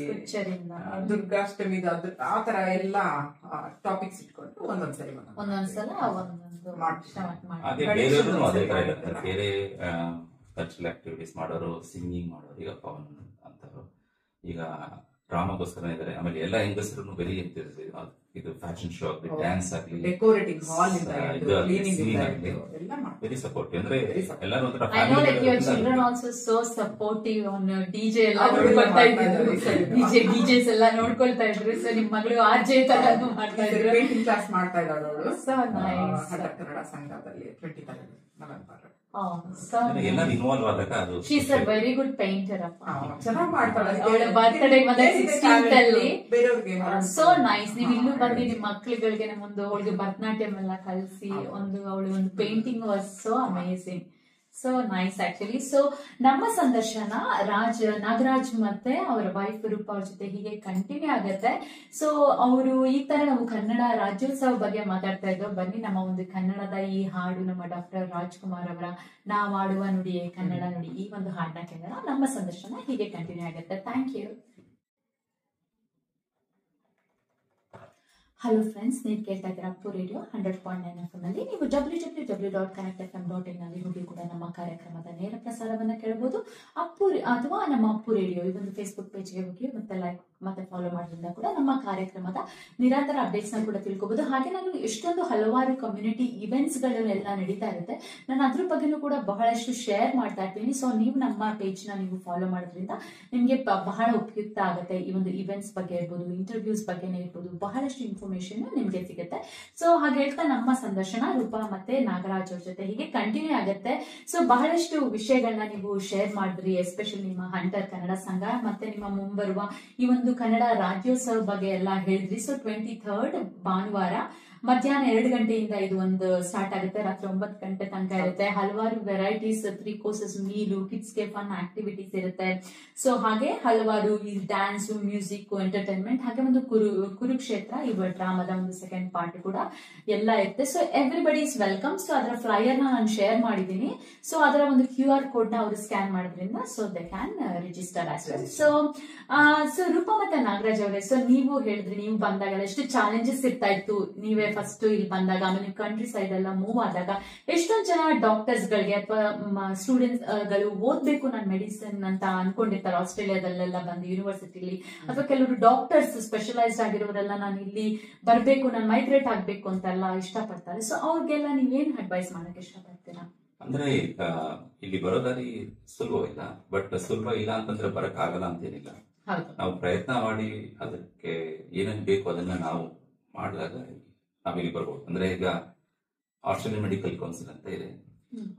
ದುರ್ಗಾಷ್ಟಮಿದ ಆತರ ಎಲ್ಲ ಟಾಪಿಕ್ಸ್ ಇಟ್ಕೊಂಡು ಒಂದೊಂದ್ಸಲ ಬೇರೆ ಕಲ್ಚರಲ್ ಆಕ್ಟಿವಿಟೀಸ್ ಮಾಡೋರು, ಸಿಂಗಿಂಗ್ ಮಾಡೋರು, ಈಗ ಪವನ್ ಅಂತವ್ರು ಈಗ ಡ್ರಾಮಾಗೋಸ್ಕರ ಇದಾರೆ. ಆಮೇಲೆ ಎಲ್ಲ ಹೆಂಗಸರು ವೆರಿ ಇದು ಫ್ಯಾಷನ್ ಶೋ ಆಗ್ಲಿ, ಡ್ಯಾನ್ಸ್ ಆಗ್ಲಿ, ಡೆಕೋರೇಟಿಂಗ್ ಹಾಲ್ ವೆರಿ ಸಪೋರ್ಟಿವ್. ಅಂದ್ರೆ ಎಲ್ಲರೂ ಚಿಲ್ಡ್ರನ್ ಆಲ್ಸೋ ಸೋ ಸಪೋರ್ಟಿವ್. ಅವನು ಡಿಜೆ ಎಲ್ಲ ನೋಡ್ಕೊಳ್ತಾ ಇದ್ರು, ಡಿಜೆಸ್ ಎಲ್ಲ ನೋಡ್ಕೊಳ್ತಾ ಇದ್ರು. ಸೊ ನಿಮ್ ಮಗಳು ಆರ್ಜೆ ತರ ಮಾಡ್ತಾ ಇದ್ರು, ಪೇಂಟಿಂಗ್ ಕ್ಲಾಸ್ ಮಾಡ್ತಾ ಇದ್ದಾಳು ಅವಳು. ಕನ್ನಡ ಸಂಘದಲ್ಲಿ 23 ನವೆಂಬರ್. ಎಲ್ಲರೂ ಇನ್ವಾಲ್ವ್ ಆದಾಗ ಅದು she is a very good painter ಅಪ್ಪ, ಚೆನ್ನಾಗಿ ಮಾಡ್ತಾಳೆ. ಅವಳ ಬರ್ತ್ಡೇ 16th ಅಲ್ಲಿ ಸೋ ನೈಸ್. ನೀವು ಇಲ್ಲೂ ಬಂದು ನಿಮ್ ಮಕ್ಳುಗಳಿಗೆ ನಮ್ಮೊಂದು ಅವಳಿಗೆ ಭರತನಾಟ್ಯಂ ಎಲ್ಲ ಕಲಿಸಿ ಒಂದು ಅವಳು ಒಂದು painting was so amazing, so nice actually. So ನಮ್ಮ ಸಂದರ್ಶನ ನಾಗರಾಜ್ ಮತ್ತೆ ಅವರ ವೈಫ್ ರೂಪಾ ಅವ್ರ ಜೊತೆ ಹೀಗೆ ಕಂಟಿನ್ಯೂ ಆಗತ್ತೆ. ಸೊ ಅವರು ಈ ತರ ನಾವು ಕನ್ನಡ ರಾಜ್ಯೋತ್ಸವ ಬಗ್ಗೆ ಮಾತಾಡ್ತಾ ಇದ್ದೋ. ಬನ್ನಿ ನಮ್ಮ ಒಂದು ಕನ್ನಡದ ಈ ಹಾಡು ನಮ್ಮ ಡಾಕ್ಟರ್ ರಾಜ್ಕುಮಾರ್ ಅವರ ನಾವಾಡುವ ನುಡಿಯೇ ಕನ್ನಡ ನುಡಿ, ಈ ಒಂದು ಹಾಡನ್ನ ಕೇಳೋಣ. ನಮ್ಮ ಸಂದರ್ಶನ ಹೀಗೆ ಕಂಟಿನ್ಯೂ ಆಗತ್ತೆ. Thank you. ಹಲೋ ಫ್ರೆಂಡ್ಸ್, ನೀವು ಕೇಳ್ತಾ ಇದ್ದೀರಾ ಅಪ್ಪು ರೇಡಿಯೋ 100.9 FM ಅಲ್ಲಿ. ನೀವು www.connectfm.in ನಲ್ಲಿ ಹೋಗಿ ಕೂಡ ನಮ್ಮ ಕಾರ್ಯಕ್ರಮದ ನೇರ ಪ್ರಸಾರವನ್ನ ಕೇಳಬಹುದು. ಅಥವಾ ನಮ್ಮ ಅಪ್ಪು ರೇಡಿಯೋ ಈ ಒಂದು ಫೇಸ್ಬುಕ್ ಪೇಜ್ಗೆ ಹೋಗಿ ಮತ್ತೆ ಲೈಕ್ ಮತ್ತೆ ಫಾಲೋ ಮಾಡೋದ್ರಿಂದ ಕೂಡ ನಮ್ಮ ಕಾರ್ಯಕ್ರಮದ ನಿರಂತರ ಅಪ್ಡೇಟ್ಸ್ ನ ಕೂಡ ತಿಳ್ಕೋಬಹುದು. ಹಾಗೆ ನಾನು ಎಷ್ಟೊಂದು ಹಲವಾರು ಕಮ್ಯುನಿಟಿ ಇವೆಂಟ್ಸ್ ಗಳೆಲ್ಲ ನಡೀತಾ ಇರುತ್ತೆ, ನಾನು ಅದ್ರ ಬಗ್ಗೆನೂ ಕೂಡ ಬಹಳಷ್ಟು ಶೇರ್ ಮಾಡ್ತಾ ಇರ್ತೀನಿ. ಸೊ ನೀವು ನಮ್ಮ ಪೇಜ್ ನ ನೀವು ಫಾಲೋ ಮಾಡೋದ್ರಿಂದ ನಿಮ್ಗೆ ಬಹಳ ಉಪಯುಕ್ತ ಆಗುತ್ತೆ. ಈ ಒಂದು ಇವೆಂಟ್ಸ್ ಬಗ್ಗೆ ಇರ್ಬೋದು, ಇಂಟರ್ವ್ಯೂಸ್ ಬಗ್ಗೆನೇ ಇರ್ಬೋದು, ಬಹಳಷ್ಟು ಇನ್ಫಾರ್ಮೇಶನ್ ನಿಮ್ಗೆ ಸಿಗುತ್ತೆ. ಸೊ ಹಾಗೆ ಹೇಳ್ತಾ ನಮ್ಮ ಸಂದರ್ಶನ ರೂಪಾ ಮತ್ತೆ ನಾಗರಾಜ್ ಅವ್ರ ಜೊತೆ ಹೀಗೆ ಕಂಟಿನ್ಯೂ ಆಗುತ್ತೆ. ಸೊ ಬಹಳಷ್ಟು ವಿಷಯಗಳನ್ನ ನೀವು ಶೇರ್ ಮಾಡಿದ್ರಿ, ಎಸ್ಪೆಷಲಿ ನಿಮ್ಮ ಹಂಟರ್ ಕನ್ನಡ ಸಂಘ ಮತ್ತೆ ನಿಮ್ಮ ಮುಂಬರುವ ಈ ಒಂದು ಕನ್ನಡ ರಾಜ್ಯೋತ್ಸವ ಬಗ್ಗೆ ಎಲ್ಲ ಹೇಳಿದ್ರಿ. ಸೊ 23rd ಭಾನುವಾರ ಮಧ್ಯಾಹ್ನ 2 ಗಂಟೆಯಿಂದ ಇದು ಒಂದು ಸ್ಟಾರ್ಟ್ ಆಗುತ್ತೆ, ರಾತ್ರಿ 9 ಗಂಟೆ ತನಕ ಇರುತ್ತೆ. ಹಲವಾರು ವೆರೈಟೀಸ್ 3 ಕೋರ್ಸಸ್ ಮೀಲು, ಕಿಡ್ಸ್ಗೆ ಫನ್ ಆಕ್ಟಿವಿಟೀಸ್ ಇರುತ್ತೆ. ಸೊ ಹಾಗೆ ಹಲವಾರು ಈ ಡ್ಯಾನ್ಸ್, ಮ್ಯೂಸಿಕ್, ಎಂಟರ್ಟೈನ್ಮೆಂಟ್, ಹಾಗೆ ಒಂದು ಕುರುಕ್ಷೇತ್ರ ಈ ಡ್ರಾಮಾದ ಒಂದು ಸೆಕೆಂಡ್ ಪಾರ್ಟ್ ಕೂಡ ಎಲ್ಲ ಇರುತ್ತೆ. So everybody is welcome. So ಅದರ ಫ್ಲೈಯರ್ ನಾನು ಶೇರ್ ಮಾಡಿದ್ದೀನಿ. ಸೊ ಅದರ ಒಂದು QR ಕೋಡ್ ನ ಅವರು ಸ್ಕ್ಯಾನ್ ಮಾಡೋದ್ರಿಂದ so they can register as well. So Rupa ಮತ್ತೆ ನಾಗರಾಜ್ ಅವರೇ, ಸೊ ನೀವು ಹೇಳಿದ್ರಿ ನೀವು ಬಂದಾಗ ಎಷ್ಟು ಚಾಲೆಂಜಸ್ ಇರ್ತಾ ಇತ್ತು, ನೀವೇ ಫಸ್ಟ್ ಇಲ್ಲಿ ಬಂದಾಗ, ಆಮೇಲೆ ಕಂಟ್ರಿ ಸೈಡ್ ಎಲ್ಲ ಮೂವ್ ಆದಾಗ ಎಷ್ಟೊಂದು ಜನ ಡಾಕ್ಟರ್ಸ್ ಗಳಿಗೆ ಅಥವಾ ಸ್ಟೂಡೆಂಟ್ಸ್ ಗಳು ಓದ್ಬೇಕು ನಾನು ಮೆಡಿಸಿನ್ ಅಂತ ಅನ್ಕೊಂಡಿರ್ತಾರೆ ಆಸ್ಟ್ರೇಲಿಯಾದಲ್ಲೆಲ್ಲ ಬಂದು ಯೂನಿವರ್ಸಿಟಿಲಿ, ಅಥವಾ ಕೆಲವರು ಡಾಕ್ಟರ್ಸ್ ಸ್ಪೆಷಲೈಸ್ಡ್ ಆಗಿರೋರೆಲ್ಲ ನಾನು ಇಲ್ಲಿ ಬರ್ಬೇಕು, ನಾನು ಮೈಗ್ರೇಟ್ ಆಗ್ಬೇಕು ಅಂತೆಲ್ಲ ಇಷ್ಟಪಡ್ತಾರೆ. ಸೊ ಅವ್ರಿಗೆಲ್ಲ ನೀವೇನ್ ಅಡ್ವೈಸ್ ಮಾಡಕ್ ಇಷ್ಟಪಡ್ತೀರಾ? ಅಂದ್ರೆ ಇಲ್ಲಿ ಬರೋದಾರಿ ಸುಲಭವಿಲ್ಲ, ಬಟ್ ಸುಲಭ ಇಲ್ಲ ಅಂತಂದ್ರೆ ಬರಕ್ ಆಗಲ್ಲ ಅಂತೇನಿಲ್ಲ. ನಾವು ಪ್ರಯತ್ನ ಮಾಡಿ ಅದಕ್ಕೆ ಏನೇನ್ ಬೇಕು ಅದನ್ನ ನಾವು ಮಾಡಿದಾಗ ನಾವಿಲ್ಲಿ ಬರ್ಬೋದು. ಅಂದ್ರೆ ಈಗ ಆಸ್ಟ್ರೇಲಿಯನ್ ಮೆಡಿಕಲ್ ಕೌನ್ಸಿಲ್ ಅಂತ ಇದೆ,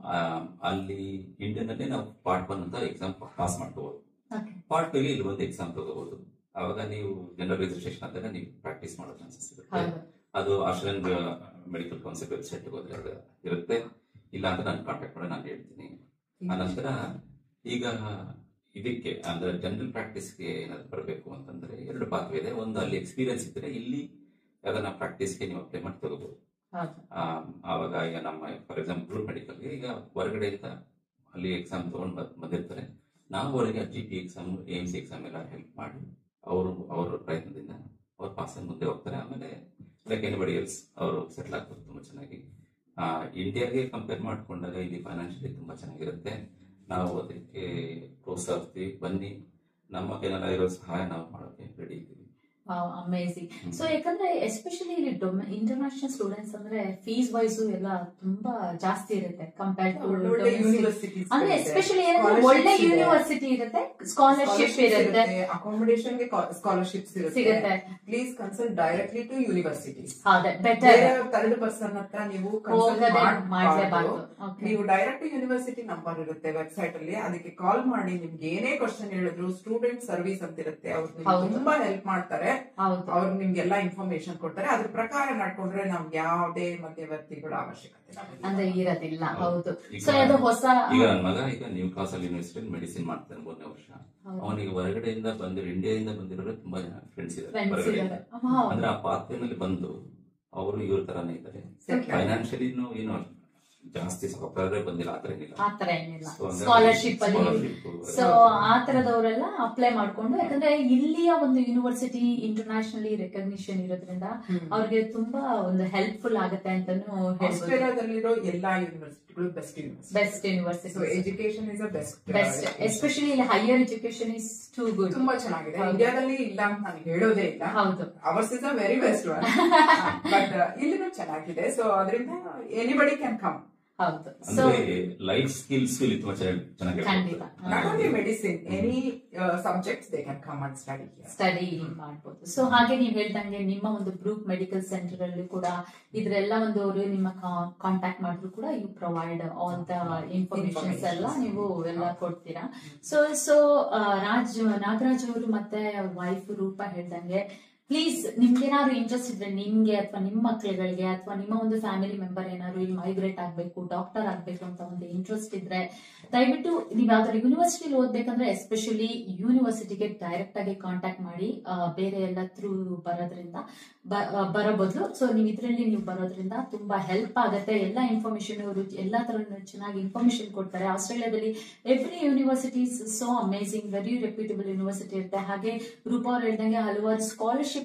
ಅಲ್ಲಿ ಇಂಡಿಯನ್ ಅಲ್ಲಿ ನಾವು ಪಾರ್ಟ್ 1 ಅಂತ ಎಕ್ಸಾಮ್ ಪಾಸ್ ಮಾಡ್ಕೋಬಹುದು, ಪಾರ್ಟ್ 2 ಗೆ ಇಲ್ಲಿ ಒಂದು ಎಕ್ಸಾಮ್ ತಗೋಬಹುದು. ಅವಾಗ ನೀವು ಜನರಲ್ ರಿಜಿಸ್ಟ್ರೇಷನ್ ಆದಾಗ ನೀವು ಪ್ರಾಕ್ಟೀಸ್ ಮಾಡೋ ಚಾನ್ಸಸ್ ಇರುತ್ತೆ. ಅದು ಆಸ್ಟ್ರೇಲಿಯನ್ ಮೆಡಿಕಲ್ ಕೌನ್ಸಿಲ್ ವೆಬ್ಸೈಟ್ ಹೋದ್ರೆ ಇರುತ್ತೆ, ಇಲ್ಲ ಅಂತ ನಾನು ಕಾಂಟ್ಯಾಕ್ಟ್ ಮಾಡಿ ನಾನು ಹೇಳ್ತೀನಿ. ಆನಂತರ ಈಗ ಇದಕ್ಕೆ ಅಂದ್ರೆ ಜನರಲ್ ಪ್ರಾಕ್ಟೀಸ್ಗೆ ಏನಾದ್ರು ಬರಬೇಕು ಅಂತಂದ್ರೆ 2 ಪಾತ್ವೆ ಇದೆ. ಒಂದು ಅಲ್ಲಿ ಎಕ್ಸ್ಪೀರಿಯನ್ಸ್ ಇದ್ರೆ ಇಲ್ಲಿ ಅದನ್ನ ಪ್ರಾಕ್ಟೀಸ್ಗೆ ನೀವು ಅಪ್ಲೈ ಮಾಡಿ ತಗೋಬಹುದು. ಆವಾಗ ಈಗ ನಮ್ಮ ಫಾರ್ ಎಕ್ಸಾಂಪಲ್ ಮೆಡಿಕಲ್ಗೆ ಈಗ ಹೊರಗಡೆಯಿಂದ ಅಲ್ಲಿ ಎಕ್ಸಾಮ್ ತಗೊಂಡು ಬಂದಿರ್ತಾರೆ, ನಾವು ಅವರಿಗೆ GP ಎಕ್ಸಾಮ್, AMC ಎಕ್ಸಾಮ್ ಎಲ್ಲ ಹೆಲ್ಪ್ ಮಾಡಿ ಅವ್ರ ಪ್ರಯತ್ನದಿಂದ ಅವ್ರು ಪಾಸ್ ಮುಂದೆ ಹೋಗ್ತಾರೆ. ಆಮೇಲೆ ಲೈಕ್ ಎನಿಬಡಿ ಎಲ್ಸ್ ಅವರು ಸೆಟ್ಲ್ ಆಗ್ತಾರೆ ತುಂಬಾ ಚೆನ್ನಾಗಿ. ಇಂಡಿಯಾಗೆ ಕಂಪೇರ್ ಮಾಡ್ಕೊಂಡಾಗ ಇಲ್ಲಿ ಫೈನಾನ್ಷಿಯಲಿ ತುಂಬಾ ಚೆನ್ನಾಗಿರುತ್ತೆ. ನಾವು ಅದಕ್ಕೆ ಪ್ರೋತ್ಸಾಹಿಸ್ತೀವಿ, ಬನ್ನಿ ನಮ್ಮ ಕೈನೆಲ್ಲ ಇರೋ ಸಹಾಯ ನಾವು ಮಾಡೋಕೆ ರೆಡಿ ಇದ್ದೀವಿ. ಅಮೇಜಿಂಗ್. ಸೊ ಯಾಕಂದ್ರೆ ಎಸ್ಪೆಷಲಿ ಇಲ್ಲಿ ಇಂಟರ್ನ್ಯಾಷನಲ್ ಸ್ಟೂಡೆಂಟ್ಸ್ ಅಂದ್ರೆ ಫೀಸ್ ವೈಸ್ ಎಲ್ಲ ತುಂಬಾ ಜಾಸ್ತಿ ಇರುತ್ತೆ ಕಂಪೇರ್ ಟು ಅಂದ್ರೆ ಎಸ್ಪೆಷಲಿ ಒಳ್ಳೆ ಯೂನಿವರ್ಸಿಟಿ ಇರುತ್ತೆ, ಸ್ಕಾಲರ್ಶಿಪ್ ಇರುತ್ತೆ, ಅಕಾಮಿಡೇಷನ್ ಗೆ ಸ್ಕಾಲರ್ಶಿಪ್ಸ್ ಸಿಗುತ್ತೆ. Please consult directly to universities. Better third person ಹತ್ರ ನೀವು ನೀವು ಡೈರೆಕ್ಟ್ ಯೂನಿವರ್ಸಿಟಿ ನಂಬರ್ ಇರುತ್ತೆ ವೆಬ್ಸೈಟ್ ಅಲ್ಲಿ, ಅದಕ್ಕೆ ಕಾಲ್ ಮಾಡಿ ನಿಮ್ಗೆ ಏನೇ ಕ್ವಶನ್ ಹೇಳಿದ್ರು ಸ್ಟೂಡೆಂಟ್ ಸರ್ವಿಸ್ ಅಂತ ಇರುತ್ತೆ, ಅವ್ರು ತುಂಬಾ ಹೆಲ್ಪ್ ಮಾಡ್ತಾರೆ. ಅವ್ರು ನಿಮ್ಗೆಲ್ಲ ಇನ್ಫಾರ್ಮೇಶನ್ ಕೊಡ್ತಾರೆ. ಅದ್ರ ಪ್ರಕಾರ ನಡ್ಕೊಂಡ್ರೆ ನಮ್ಗೆ ಯಾವುದೇ ಮಧ್ಯವರ್ತಿಗಳ ಅವಶ್ಯಕತೆ ಅಂದ್ರೆ ಇರೋದಿಲ್ಲ. ಹೌದು. ಸೊ ಅದು ಹೊಸ ಈಗ ನನ್ನ ಮಗ ಈಗ ನ್ಯೂ ಕ್ಲಾಸ್ ಅಲ್ಲಿ ಯೂನಿವರ್ಸಿಟಿ ಮೆಡಿಸಿನ್ ಮಾಡ್ತಾನೆ 3ನೇ ವರ್ಷ. ಅವನಿಗೆ ಹೊರಗಡೆಯಿಂದ ಬಂದಿರೋ ಇಂಡಿಯಾದಿಂದ ಬಂದಿರೋ ತುಂಬಾ ಜನ ಫ್ರೆಂಡ್ಸ್ ಇದ್ದಾರೆ. ಅಂದ್ರೆ ಆ ಪಾತ್ರೆನಲ್ಲಿ ಬಂದು ಅವರು ಇವ್ರ ತರಾನೇ ಇದ್ದಾರೆ. ಫೈನಾನ್ಷಿಯಲಿ ಏನು ಜಾಸ್ತಿ ಸಾಫ್ಟ್ವೇರ್ ಬಂದಿಲ್ಲ, ಆತರ ಏನಿಲ್ಲ. ಸ್ಕಾಲರ್ಶಿಪ್ ಅಲ್ಲಿ ಸೊ ಆ ತರದವರೆಲ್ಲ ಅಪ್ಲೈ ಮಾಡ್ಕೊಂಡು, ಯಾಕಂದ್ರೆ ಇಲ್ಲಿಯ ಒಂದು ಯೂನಿವರ್ಸಿಟಿ ಇಂಟರ್ನ್ಯಾಷನಲಿ ರೆಕಗ್ನಿಷನ್ ಇರೋದ್ರಿಂದ ಅವ್ರಿಗೆ ತುಂಬಾ ಒಂದು ಹೆಲ್ಪ್ಫುಲ್ ಆಗುತ್ತೆ ಅಂತಾನು ಆಸ್ಟ್ರೇಲಿಯಾದಲ್ಲಿರೋ ಎಲ್ಲಾ ಯೂನಿವರ್ಸಿಟಿಗಳು best university. Education is best, especially ಇಲ್ಲಿ higher education is too good, ತುಂಬಾ ಚೆನ್ನಾಗಿದೆ. ಇಂಡಿಯಾದಲ್ಲಿ ಇಲ್ಲ ಅಂತ ನಾನು ಹೇಳೋದೇ ಇಲ್ಲ. ಹೌದು, ours is a very best one. But ಇಲ್ಲಿನೂ ಚೆನ್ನಾಗಿದೆ. ಸೊ ಅದರಿಂದ ಎನಿಬಡಿ ಕ್ಯಾನ್ ಕಮ್. ಹೌದು. ಅಂದ್ರೆ ಲೈಫ್ ಸ್ಕಿಲ್ಸ್ ಇಲ್ಲಿ ತುಂಬಾ ಚೆನ್ನಾಗಿ not only medicine, any subjects they can come and study ಮಾಡಬಹುದು. ಸೊ ಹಾಗೆ ನೀವು ಹೇಳ್ದಂಗೆ ನಿಮ್ಮ ಒಂದು ಬ್ರೂಕ್ ಮೆಡಿಕಲ್ ಸೆಂಟರ್ ಅಲ್ಲಿ ಕೂಡ ಇದ್ರೆಲ್ಲ ಒಂದು ಅವರು ನಿಮ್ಮ ಕಾಂಟ್ಯಾಕ್ಟ್ ಮಾಡಿದ್ರು ಕೂಡ you provide all the informations ಎಲ್ಲ ನೀವು ಎಲ್ಲ ಕೊಡ್ತೀರಾ. ಸೊ ನಾಗರಾಜ್ ಅವರು ಮತ್ತೆ ವೈಫ್ ರೂಪಾ ಹೇಳ್ದಂಗೆ ಪ್ಲೀಸ್ ನಿಮ್ಗೆ ಏನಾದ್ರು ಇಂಟ್ರೆಸ್ಟ್ ಇದ್ರೆ ನಿಮ್ಗೆ ಅಥವಾ ನಿಮ್ಮ ಮಕ್ಳುಗಳಿಗೆ ಅಥವಾ ನಿಮ್ಮ ಒಂದು ಫ್ಯಾಮಿಲಿ ಮೆಂಬರ್ ಏನಾದ್ರು ಇಲ್ಲಿ ಮೈಗ್ರೇಟ್ ಆಗ್ಬೇಕು, ಡಾಕ್ಟರ್ ಆಗ್ಬೇಕು ಅಂತ ಒಂದು ಇಂಟ್ರೆಸ್ಟ್ ಇದ್ರೆ ದಯವಿಟ್ಟು ನೀವ್ ಯಾವ್ದಾದ್ರು ಯೂನಿವರ್ಸಿಟಿಲಿ ಓದ್ಬೇಕಂದ್ರೆ ಎಸ್ಪೆಷಲಿ ಯೂನಿವರ್ಸಿಟಿಗೆ ಡೈರೆಕ್ಟ್ ಆಗಿ ಕಾಂಟ್ಯಾಕ್ಟ್ ಮಾಡಿ, ಬೇರೆ ಎಲ್ಲ ಥ್ರೂ ಬರೋ ಬದಲು ಸೊ ನೀವು ಇದ್ರಲ್ಲಿ ನೀವು ಬರೋದ್ರಿಂದ ತುಂಬಾ ಹೆಲ್ಪ್ ಆಗುತ್ತೆ. ಎಲ್ಲ ಇನ್ಫಾರ್ಮೇಶನ್ ಅವರು ಎಲ್ಲಾ ತರ ಚೆನ್ನಾಗಿ ಇನ್ಫಾರ್ಮೇಶನ್ ಕೊಡ್ತಾರೆ. ಆಸ್ಟ್ರೇಲಿಯಾದಲ್ಲಿ every university so amazing, very reputable university ಇರುತ್ತೆ. ಹಾಗೆ ರೂಪಾ ಅವ್ರು ಹೇಳ್ದಂಗೆ ಹಲವಾರು ಸ್ಕಾಲರ್ಶಿಪ್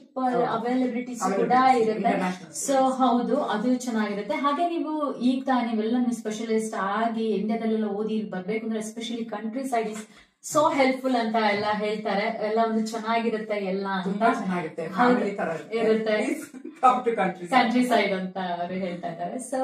ಅವೈಲಬಿಲಿಟೀಸ್ ಕೂಡ ಇರುತ್ತೆ. ಸೊ ಹೌದು, ಅದು ಚೆನ್ನಾಗಿರುತ್ತೆ. ಹಾಗೆ ನೀವು ಈಗ ನೀವೆಲ್ಲ ನೀವು ಸ್ಪೆಷಲಿಸ್ಟ್ ಆಗಿ ಇಂಡಿಯಾದಲ್ಲೆಲ್ಲ ಓದಿ ಬರ್ಬೇಕು ಅಂದ್ರೆ especially country side is so helpful ಅಂತ ಎಲ್ಲ ಹೇಳ್ತಾರೆ. ಎಲ್ಲ ಒಂದು ಚೆನ್ನಾಗಿರುತ್ತೆ, ಎಲ್ಲ ಅಂತ ಇರುತ್ತೆ ಕಂಟ್ರಿ ಸೈಡ್ ಅಂತ ಅವರು ಹೇಳ್ತಾ ಇದ್ದಾರೆ. ಸೊ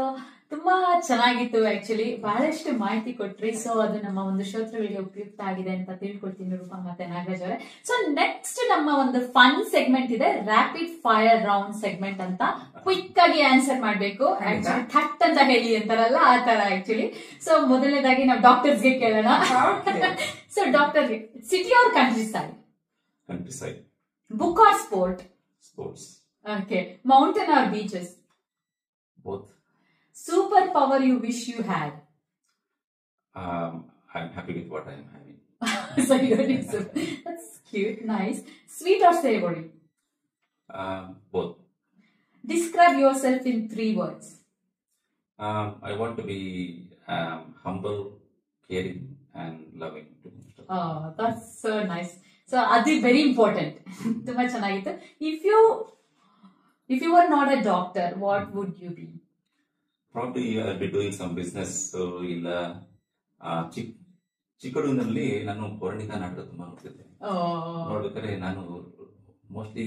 ತುಂಬಾ ಚೆನ್ನಾಗಿತ್ತು ಆಕ್ಚುಲಿ, ಬಹಳಷ್ಟು ಮಾಹಿತಿ ಕೊಟ್ರಿ. ಸೊ ಅದು ನಮ್ಮ ಒಂದು ಶ್ರೋತೃಗಳಿಗೆ ಉಪಯುಕ್ತ ಆಗಿದೆ ಅಂತ ತಿಳ್ಕೊಳ್ತೀನಿ ರೂಪಾ ಮತ್ತೆ ನಾಗರಾಜ್ ಅವರೇ. ಸೊ ನೆಕ್ಸ್ಟ್ ನಮ್ಮ ಒಂದು ಫನ್ ಸೆಗ್ಮೆಂಟ್ ಇದೆ, ರ್ಯಾಪಿಡ್ ಫೈರ್ ರೌಂಡ್ ಸೆಗ್ಮೆಂಟ್ ಅಂತ. ಕ್ವಿಕ್ ಆಗಿ ಆನ್ಸರ್ ಮಾಡ್ಬೇಕು, ಆಕ್ಚುಲಿ ಥಟ್ ಅಂತ ಹೇಳಿ ಅಂತಾರಲ್ಲ ಆ ತರ ಆಕ್ಚುಲಿ. ಸೊ ಮೊದಲನೇದಾಗಿ ನಾವು ಡಾಕ್ಟರ್ಸ್ಗೆ ಕೇಳೋಣ. ಸೊ ಡಾಕ್ಟರ್ಗೆ, city or countryside, book or sports, okay, mountain or beaches, both. Superpower you wish you had? I'm happy with what I am having. So that's cute, nice. Sweet or savory? Both. Describe yourself in 3 words. I want to be humble, caring, and loving. Oh, that's so nice. So that's very important. Tumba chanagitte. If you were not a doctor, what would you be? Probably I'll be doing some business. So ಇಲ್ಲ ಚಿಕ್ಕಡುನಲ್ಲಿ ನಾನು ಪೌರಾಣಿಕ ನಾಟಕ ತುಂಬಾ ನೋಡ್ತಿದ್ದೆ. ನೋಡ್ಬೇಕಾದ್ರೆ ನಾನು mostly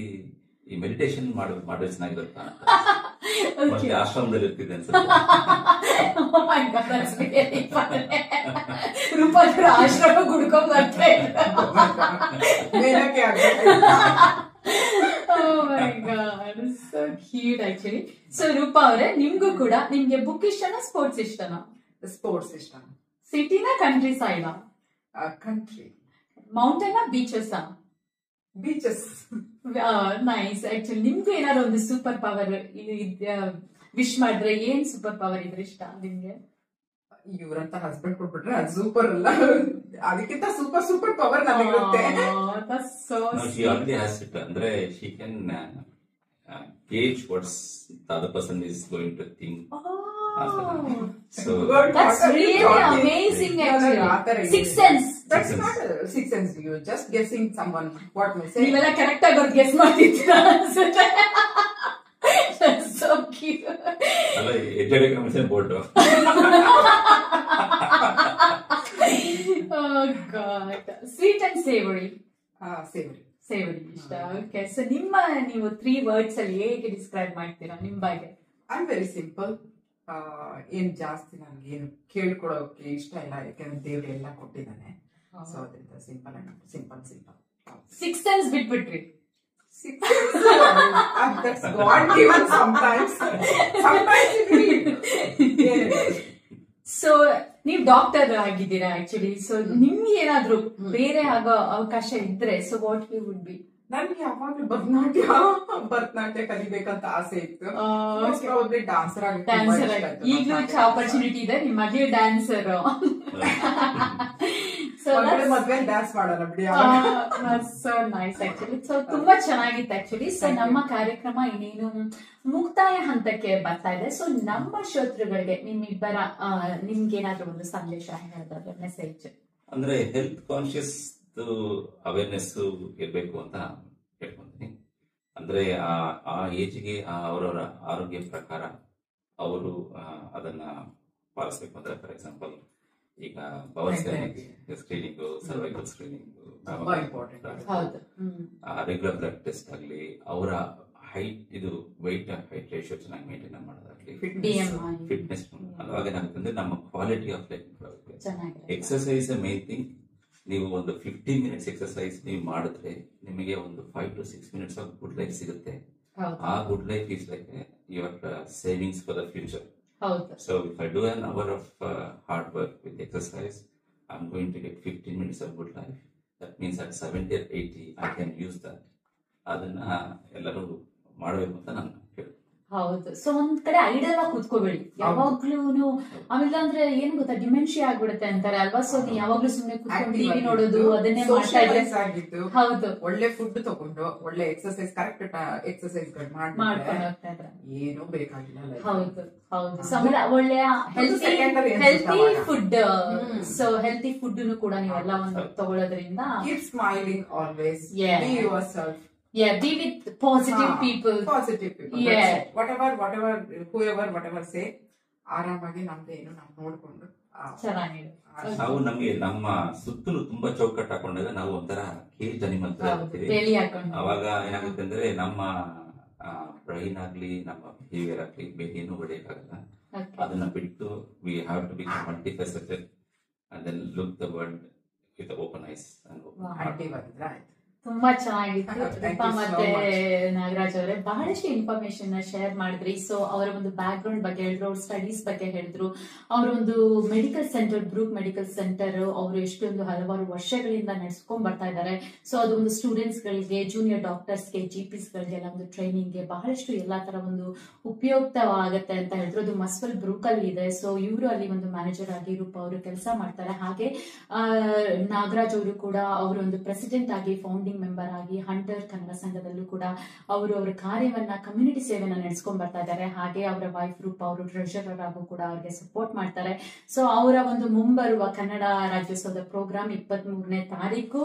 ಈ meditation ಮಾಡೋದು ಚೆನ್ನಾಗಿರುತ್ತೆ. ಮತ್ತೆ ಆಶ್ರಮದಲ್ಲಿ ಇರ್ತಿದ್ದೆ ಅನ್ಸುತ್ತೆ. ರೂಪಾಯಿ ಆಶ್ರಮ ಗುಡ್ಕೊಂಡ್ ಬರ್ತಾ Oh my god, so cute actually. So Roopa ಅವರೇ, ನಿಮ್ಗೂ ಕೂಡ ನಿಮ್ಗೆ ಬುಕ್ ಇಷ್ಟನಾ ಸ್ಪೋರ್ಟ್ಸ್ ಇಷ್ಟನಾ? ಸ್ಪೋರ್ಟ್ಸ್ ಇಷ್ಟ. ಸಿಟಿನಾ ಕಂಟ್ರಿ ಸೈಡಾ? ಕಂಟ್ರಿ. ಮೌಂಟೇನಾ ಬೀಚಸ್ಸಾ? ಬೀಚಸ್. ನೈಸ್. ಆಕ್ಚುಲಿ ನಿಮ್ಗೂ ಏನಾದ್ರು ಒಂದು ಸೂಪರ್ ಪವರ್ ವಿಶ್ ಮಾಡಿದ್ರೆ ಏನ್ ಸೂಪರ್ ಪವರ್ ಇದ್ರೆ ಇಷ್ಟ ನಿಮ್ಗೆ? ಇವ್ರಂತ ಹಸ್ಬೆಂಡ್ ಕೊಟ್ಬಿಟ್ರೆ ಅದು ಸೂಪರ್ ಅಲ್ಲ, ಅದಕ್ಕಿಂತ ಸೂಪರ್ ಪವರ್ ನನಗಿರುತ್ತೆ. ಅಂದ್ರೆ she can gauge what's the other person is going to think. So that's really amazing actually. Sixth sense. That's not a sixth sense. You're just guessing someone what may say. ನೀವೆಲ್ಲ correct ಆಗಿ guess ಮಾಡ್ತಿದ್ದೀರಾ ಅನ್ಸುತ್ತೆ. That's so cute. ಅಲ್ಲ education commission board. Oh god. Sweet and savory. ಸೇವರಿ ಇಷ್ಟ. Okay, so ನೀವು 3 words ಅಲ್ಲಿ ಹೇಗೆ describe ಮಾಡ್ತೀರಾ ನಿಮ್ ಬಗ್ಗೆ? I am very simple. ಏನ್ ಜಾಸ್ತಿ ನನ್ಗೆ ಏನು ಕೇಳ್ಕೊಳೋಕೆ ಇಷ್ಟ ಇಲ್ಲ, ಯಾಕಂದ್ರೆ ದೇವ್ರು ಎಲ್ಲ ಕೊಟ್ಟಿದ್ದಾನೆ. ಸೊ ಅದರಿಂದ ಸಿಂಪಲ್ ಅಂಡ್ ಸಿಂಪಲ್. 6 cents ಬಿಟ್ಬಿಟ್ರಿ. That's God given sometimes. Sometimes it will. So ನೀವು ಡಾಕ್ಟರ್ ಆಗಿದ್ದೀರಾ ಆಕ್ಚುಲಿ. ಸೊ ನಿಮ್ಗೆ ಏನಾದ್ರು ಬೇರೆ ಆಗೋ ಅವಕಾಶ ಇದ್ರೆ, so what you would be? ನನ್ಗೆ ಯಾವಾಗ್ಲೂ ಭರತನಾಟ್ಯ ಕಲಿಬೇಕಂತ ಆಸೆ ಇತ್ತು. ಡಾನ್ಸರ್ ಈಗಲೂ ಆಪರ್ಚುನಿಟಿ ಇದೆ, ನಿಮ್ಮ ಮದುವೆ ಡ್ಯಾನ್ಸರ್. ಮದ್ವೆ ಡ್ಯಾನ್ಸ್ ಮಾಡೋಣ ಬಿಡಿ. So nice actually. ಸೊ ತುಂಬಾ ಚೆನ್ನಾಗಿತ್ತು ಆಕ್ಚುಲಿ. ಸೊ ನಮ್ಮ ಕಾರ್ಯಕ್ರಮ ಇನ್ನೇನು ಮುಕ್ತಾಯ ಹಂತಕ್ಕೆ ಬರ್ತಾ ಇದೆ. ಸೊ ನಮ್ಮ ಶ್ರೋತೃಗಳಿಗೆ ನಿಮ್ಮಿಬ್ಬರ ನಿಮ್ಗೇನಾದ್ರೂ ಒಂದು ಸಂದೇಶ ಹೇಳೋದಾದ್ರೆ, ಮೆಸೇಜ್ ಅಂದ್ರೆ ಹೆಲ್ತ್ ಕಾನ್ಶಿಯಸ್ ಅವೇರ್ನೆಸ್ ಇರಬೇಕು ಅಂತ ಹೇಳ್ಕೊಂತೀನಿ. ಅಂದ್ರೆ ಆ ಏಜ್ಗೆ ಅವರವರ ಆರೋಗ್ಯ ಪ್ರಕಾರ ಅವರು ಅದನ್ನ ಪಾಲಿಸ್ಬೇಕು. ಅಂದ್ರೆ ಫಾರ್ ಎಕ್ಸಾಂಪಲ್ ಈಗ bowel screening, cervical screening, regular blood test ಆಗಲಿ, ಅವರ ಹೈಟ್ ವೆಯ್ಟ್ ಹೈಟ್ ರೇಷಿಯೋ ಚೆನ್ನಾಗಿ ಮೇಂಟೈನ್ ಮಾಡೋದಾಗ್ಲಿ, ಫಿಟ್ನೆಸ್ ಅವಾಗ ಏನಾಗುತ್ತೆ ನಮ್ಮ quality of life exercise main thing. ನೀವು ಒಂದು 15 minutes ಎಕ್ಸರ್ಸೈಸ್ ನೀವು ಮಾಡಿದ್ರೆ ನಿಮಗೆ ಒಂದು 5 to 6 minutes of good life ಸಿಗುತ್ತೆ. ಆ good life is like your savings for the future. So if I do an hour of hard work with exercise, I'm going to get 15 minutes of good life. That means at 70 or 80 I can use that. ಅದನ್ನ ಎಲ್ಲರೂ ಮಾಡಬೇಕು ಅಂತ ನಾನು ಹೇಳ್ತೀನಿ. ಹೌದು. So ಒಂದ್ ಕಡೆ idle ಆಗಿ ಕೂತ್ಕೋಬೇಡಿ ಯಾವಾಗ್ಲೂ. ಆಮೇಲೆ ಅಂದ್ರೆ ಏನ್ ಗೊತ್ತಾ, ಡಿಮೆನ್ಷಿಯಾ ಆಗ್ಬಿಡುತ್ತೆ ಅಂತಾರೆ ಅಲ್ವಾ. ಸೊ ಯಾವಾಗ್ಲೂ ಸುಮ್ನೆ ಕೂತ್ಕೊಂಡು ಟಿವಿ ನೋಡೋದು ಅದನ್ನೇ ಮಾಡ್ತಾ ಇದ್ರೆ. ಹೌದು. ಒಳ್ಳೆ ಫುಡ್ ತಗೊಂಡು ಒಳ್ಳೆ ಎಕ್ಸರ್ಸೈಸ್ ಕರೆಕ್ಟ್ ಎಕ್ಸರ್ಸೈಸ್ ಮಾಡ್ಕೊಂಡು ಹೋಗ್ತಾ ಇದ್ರೆ ಏನು ಬೇಕಾಗಿಲ್ಲ. ಹೌದು ಹೌದು. ಸೊ ಆಮೇಲೆ ಒಳ್ಳೆಯ healthy food. So healthy food ಕೂಡ ನೀವೆಲ್ಲ ಒಂದು ತಗೊಳ್ಳೋದ್ರಿಂದ keep smiling always. Be yourself. Yeah, be with positive people. Positive people. Yeah. Whatever say, ಆರಾಮಾಗಿ ನಮ್ದೇನು ನಾವು ನೋಡ್ಕೊಂಡು ಚೆನ್ನಾಗಿದೆ. ನಾವು ನಮ್ಗೆ ನಮ್ಮ ಸುತ್ತಲೂ ತುಂಬಾ ಚೌಕಟ್ಟು ಹಾಕೊಂಡಾಗ ನಾವು ಒಂಥರ ಕೇಜ್ ಅನಿಮಲ್ ತರ ಆಗ್ತೀವಿ. ಅವಾಗ ಏನಾಗುತ್ತೆ ಅಂದ್ರೆ ನಮ್ಮ ಬ್ರೈನ್ ಆಗ್ಲಿ ನಮ್ಮ ಬಿಹೇವಿಯರ್ ಆಗ್ಲಿ ಬೇರೆ ಏನು ಹೊಡೆಯಕ್ಕಾಗಲ್ಲ. ಅದನ್ನ ಬಿಟ್ಟು we have to become multifaceted and then look the world with open eyes and ತುಂಬಾ ಚೆನ್ನಾಗಿತ್ತು. ರೂಪಾ ಮತ್ತೆ ನಾಗರಾಜ್ ಅವರೇ ಬಹಳಷ್ಟು ಇನ್ಫಾರ್ಮೇಶನ್ ಶೇರ್ ಮಾಡಿದ್ರಿ. ಸೊ ಅವರ ಒಂದು ಬ್ಯಾಕ್ ಗ್ರೌಂಡ್ ಬಗ್ಗೆ ಹೇಳಿದ್ರು, ಅವ್ರ ಸ್ಟಡೀಸ್ ಬಗ್ಗೆ ಹೇಳಿದ್ರು, ಅವರ ಒಂದು medical centre, Brooke medical centre ಅವರು ಎಷ್ಟೊಂದು ಹಲವಾರು ವರ್ಷಗಳಿಂದ ನಡೆಸ್ಕೊಂಡ್ ಬರ್ತಾ ಇದ್ದಾರೆ. ಸೊ ಅದು ಒಂದು ಸ್ಟೂಡೆಂಟ್ಸ್ ಗಳಿಗೆ, ಜೂನಿಯರ್ ಡಾಕ್ಟರ್ಸ್ಗೆ, GPs ಗಳಿಗೆಲ್ಲ ಒಂದು ಟ್ರೈನಿಂಗ್ಗೆ ಬಹಳಷ್ಟು ಎಲ್ಲಾ ತರ ಒಂದು ಉಪಯುಕ್ತವಾಗತ್ತೆ ಅಂತ ಹೇಳಿದ್ರು. ಅದು ಮಸ್ವಲ್ ಬ್ರೂಕ್ ಅಲ್ಲಿ ಇದೆ. ಸೊ ಇವರು ಅಲ್ಲಿ ಒಂದು ಮ್ಯಾನೇಜರ್ ಆಗಿ ರೂಪಾ ಅವರು ಕೆಲಸ ಮಾಡ್ತಾರೆ. ಹಾಗೆ ನಾಗರಾಜ್ ಅವರು ಕೂಡ ಅವರು ಒಂದು ಪ್ರೆಸಿಡೆಂಟ್ ಆಗಿ, ಫೌಂಡಿಂಗ್ ಮೆಂಬರ್ ಆಗಿ ಹಂಟರ್ ಕನ್ನಡ ಸಂಘದಲ್ಲೂ ಕೂಡ ಅವರು ಅವರ ಕಾರ್ಯವನ್ನ, ಕಮ್ಯುನಿಟಿ ಸೇವೆನ ನಡೆಸ್ಕೊಂಡ್ ಬರ್ತಾ ಇದ್ದಾರೆ. ಹಾಗೆ ಅವರ ವೈಫ್ ರೂಪಾ ಅವರು ಟ್ರೆಷರರ್ ಆಗು ಕೂಡ ಅವ್ರಿಗೆ ಸಪೋರ್ಟ್ ಮಾಡ್ತಾರೆ. ಸೊ ಅವರ ಒಂದು ಮುಂಬರುವ ಕನ್ನಡ ರಾಜ್ಯೋತ್ಸವದ ಪ್ರೋಗ್ರಾಮ್ 23ನೇ ತಾರೀಕು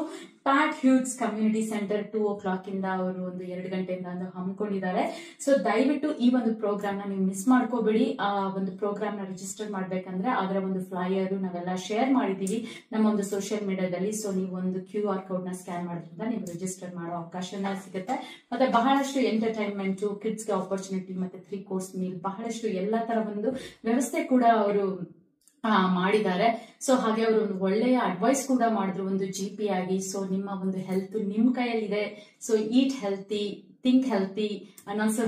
ಪ್ಯಾಟ್ ಹ್ಯೂಟ್ಸ್ ಕಮ್ಯುನಿಟಿ ಸೆಂಟರ್ 2 o'clock ಇಂದ ಅವರು ಒಂದು 2 ಗಂಟೆಯಿಂದ ಹಮ್ಮಿಕೊಂಡಿದ್ದಾರೆ. ಸೊ ದಯವಿಟ್ಟು ಈ ಒಂದು ಪ್ರೋಗ್ರಾಮ್ ನ ನೀವು ಮಿಸ್ ಮಾಡ್ಕೋಬೇಡಿ. ಆ ಒಂದು ಪ್ರೋಗ್ರಾಮ್ ನ ರಿಜಿಸ್ಟರ್ ಮಾಡ್ಬೇಕಂದ್ರೆ ಅದರ ಒಂದು ಫ್ಲೈಯರ್ ನಾವೆಲ್ಲ ಶೇರ್ ಮಾಡಿದೀವಿ ನಮ್ಮ ಒಂದು ಸೋಷಿಯಲ್ ಮೀಡಿಯಾದಲ್ಲಿ. ಸೊ ನೀವು ಒಂದು QR ಕೋಡ್ ನ ಸ್ಕ್ಯಾನ್ ಮಾಡೋದ್ರಿಂದ ನೀವು ರಿಜಿಸ್ಟರ್ ಮಾಡೋ ಅವಕಾಶನ ಸಿಗುತ್ತೆ. ಮತ್ತೆ ಬಹಳಷ್ಟು ಎಂಟರ್ಟೈನ್ಮೆಂಟ್, ಕಿಡ್ಸ್ ಗೆ ಆಪರ್ಚುನಿಟಿ, ಮತ್ತೆ 3 course ಮೀಲ್, ಬಹಳಷ್ಟು ಎಲ್ಲಾ ತರ ಒಂದು ವ್ಯವಸ್ಥೆ ಕೂಡ ಅವರು ಮಾಡಿದ್ದಾರೆ. ಸೊ ಹಾಗೆ ಅವರು ಒಂದು ಒಳ್ಳೆಯ ಅಡ್ವೈಸ್ ಕೂಡ ಮಾಡಿದ್ರು ಒಂದು GP ಆಗಿ. ಸೊ ನಿಮ್ಮ ಒಂದು ಹೆಲ್ತ್ ನಿಮ್ ಕೈಯಲ್ಲಿದೆ. So heat healthy, think healthy, and also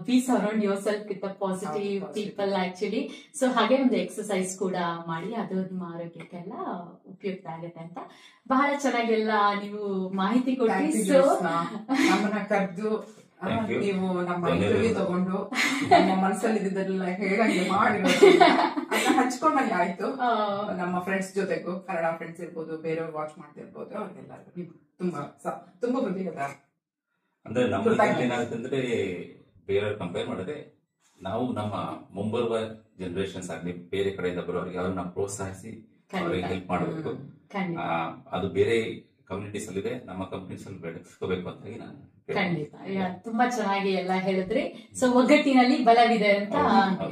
be surround yourself with the positive people actually. So ಹಾಗೆ ಒಂದು ಎಕ್ಸರ್ಸೈಸ್ ಕೂಡ ಮಾಡಿ, ಅದು ನಿಮ್ಮ ಆರೋಗ್ಯಕ್ಕೆಲ್ಲ ಉಪಯುಕ್ತ ಆಗುತ್ತೆ ಅಂತ ಬಹಳ ಚೆನ್ನಾಗೆಲ್ಲ ನೀವು ಮಾಹಿತಿ ಕೊಟ್ಟಿ. ಸೊ ನಮ್ಮನ್ನ ಕರೆದು ನೀವು ನಮ್ಮ ಇಂಟರ್ವ್ಯೂ ತಗೊಂಡು ನಮ್ಮ ಮನಸ್ಸಲ್ಲಿ ಇದ್ದೆಲ್ಲ ಹೇಳಂಗೆ ಮಾಡಿರೋದ್ರಿಂದ ಅದನ್ನ ಹಂಚ್ಕೊಂಡಂಗೆ ಆಯ್ತು. ನಮ್ಮ ಫ್ರೆಂಡ್ಸ್ ಜೊತೆಗೂ, ಕನ್ನಡ ಫ್ರೆಂಡ್ಸ್ ಇರ್ಬೋದು, ಬೇರೆಯವ್ರು ವಾಚ್ ಮಾಡ್ತಿರ್ಬೋದು, ಅವ್ರಿಗೆಲ್ಲರಿಗೂ ನೀವು ತುಂಬಾ ಬುದ್ಧಿಗತ. ಅಂದ್ರೆ ನಮ್ಮ ಏನಾಗುತ್ತೆ ಅಂದ್ರೆ ಬೇರೆಯವ್ರು ಕಂಪೇರ್ ಮಾಡಿದ್ರೆ ನಾವು ನಮ್ಮ ಮುಂಬರುವ ಜನರೇಷನ್ಸ್ ಆಗ್ಲಿ, ಬೇರೆ ಕಡೆಯಿಂದ ಬರೋರಿಗೆ ಅವ್ರನ್ನ ಪ್ರೋತ್ಸಾಹಿಸಿ ಅವರಿಗೆ ಹೆಲ್ಪ್ ಮಾಡಬೇಕು. ಅದು ಬೇರೆ ಕಮ್ಯುನಿಟೀಸ್ ಅಲ್ಲಿ ಇದೆ, ನಮ್ಮ ಕಂಪ್ನೀಸ್ ಅಲ್ಲಿ ಬೆಳೆಸ್ಕೋಬೇಕು ಅಂತ ಹೇಳಿ ನಾನು ಖಂಡಿತ ತುಂಬಾ ಚೆನ್ನಾಗಿ ಎಲ್ಲ ಹೇಳಿದ್ರಿ. ಸೊ ಒಗ್ಗಟ್ಟಿನಲ್ಲಿ ಬಲವಿದೆ ಅಂತ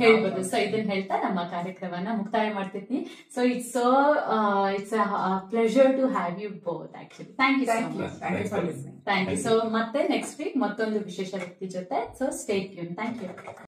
ಹೇಳ್ಬೋದು. ಸೊ ಇದನ್ನ ಹೇಳ್ತಾ ನಮ್ಮ ಕಾರ್ಯಕ್ರಮನ ಮುಕ್ತಾಯ ಮಾಡ್ತಿರ್ತೀನಿ. So it's pleasure to have you both actually. Thank you. Thank you. So ಮತ್ತೆ ನೆಕ್ಸ್ಟ್ ವೀಕ್ ಮತ್ತೊಂದು ವಿಶೇಷ ವ್ಯಕ್ತಿ ಜೊತೆ. So stay tune. Thank you.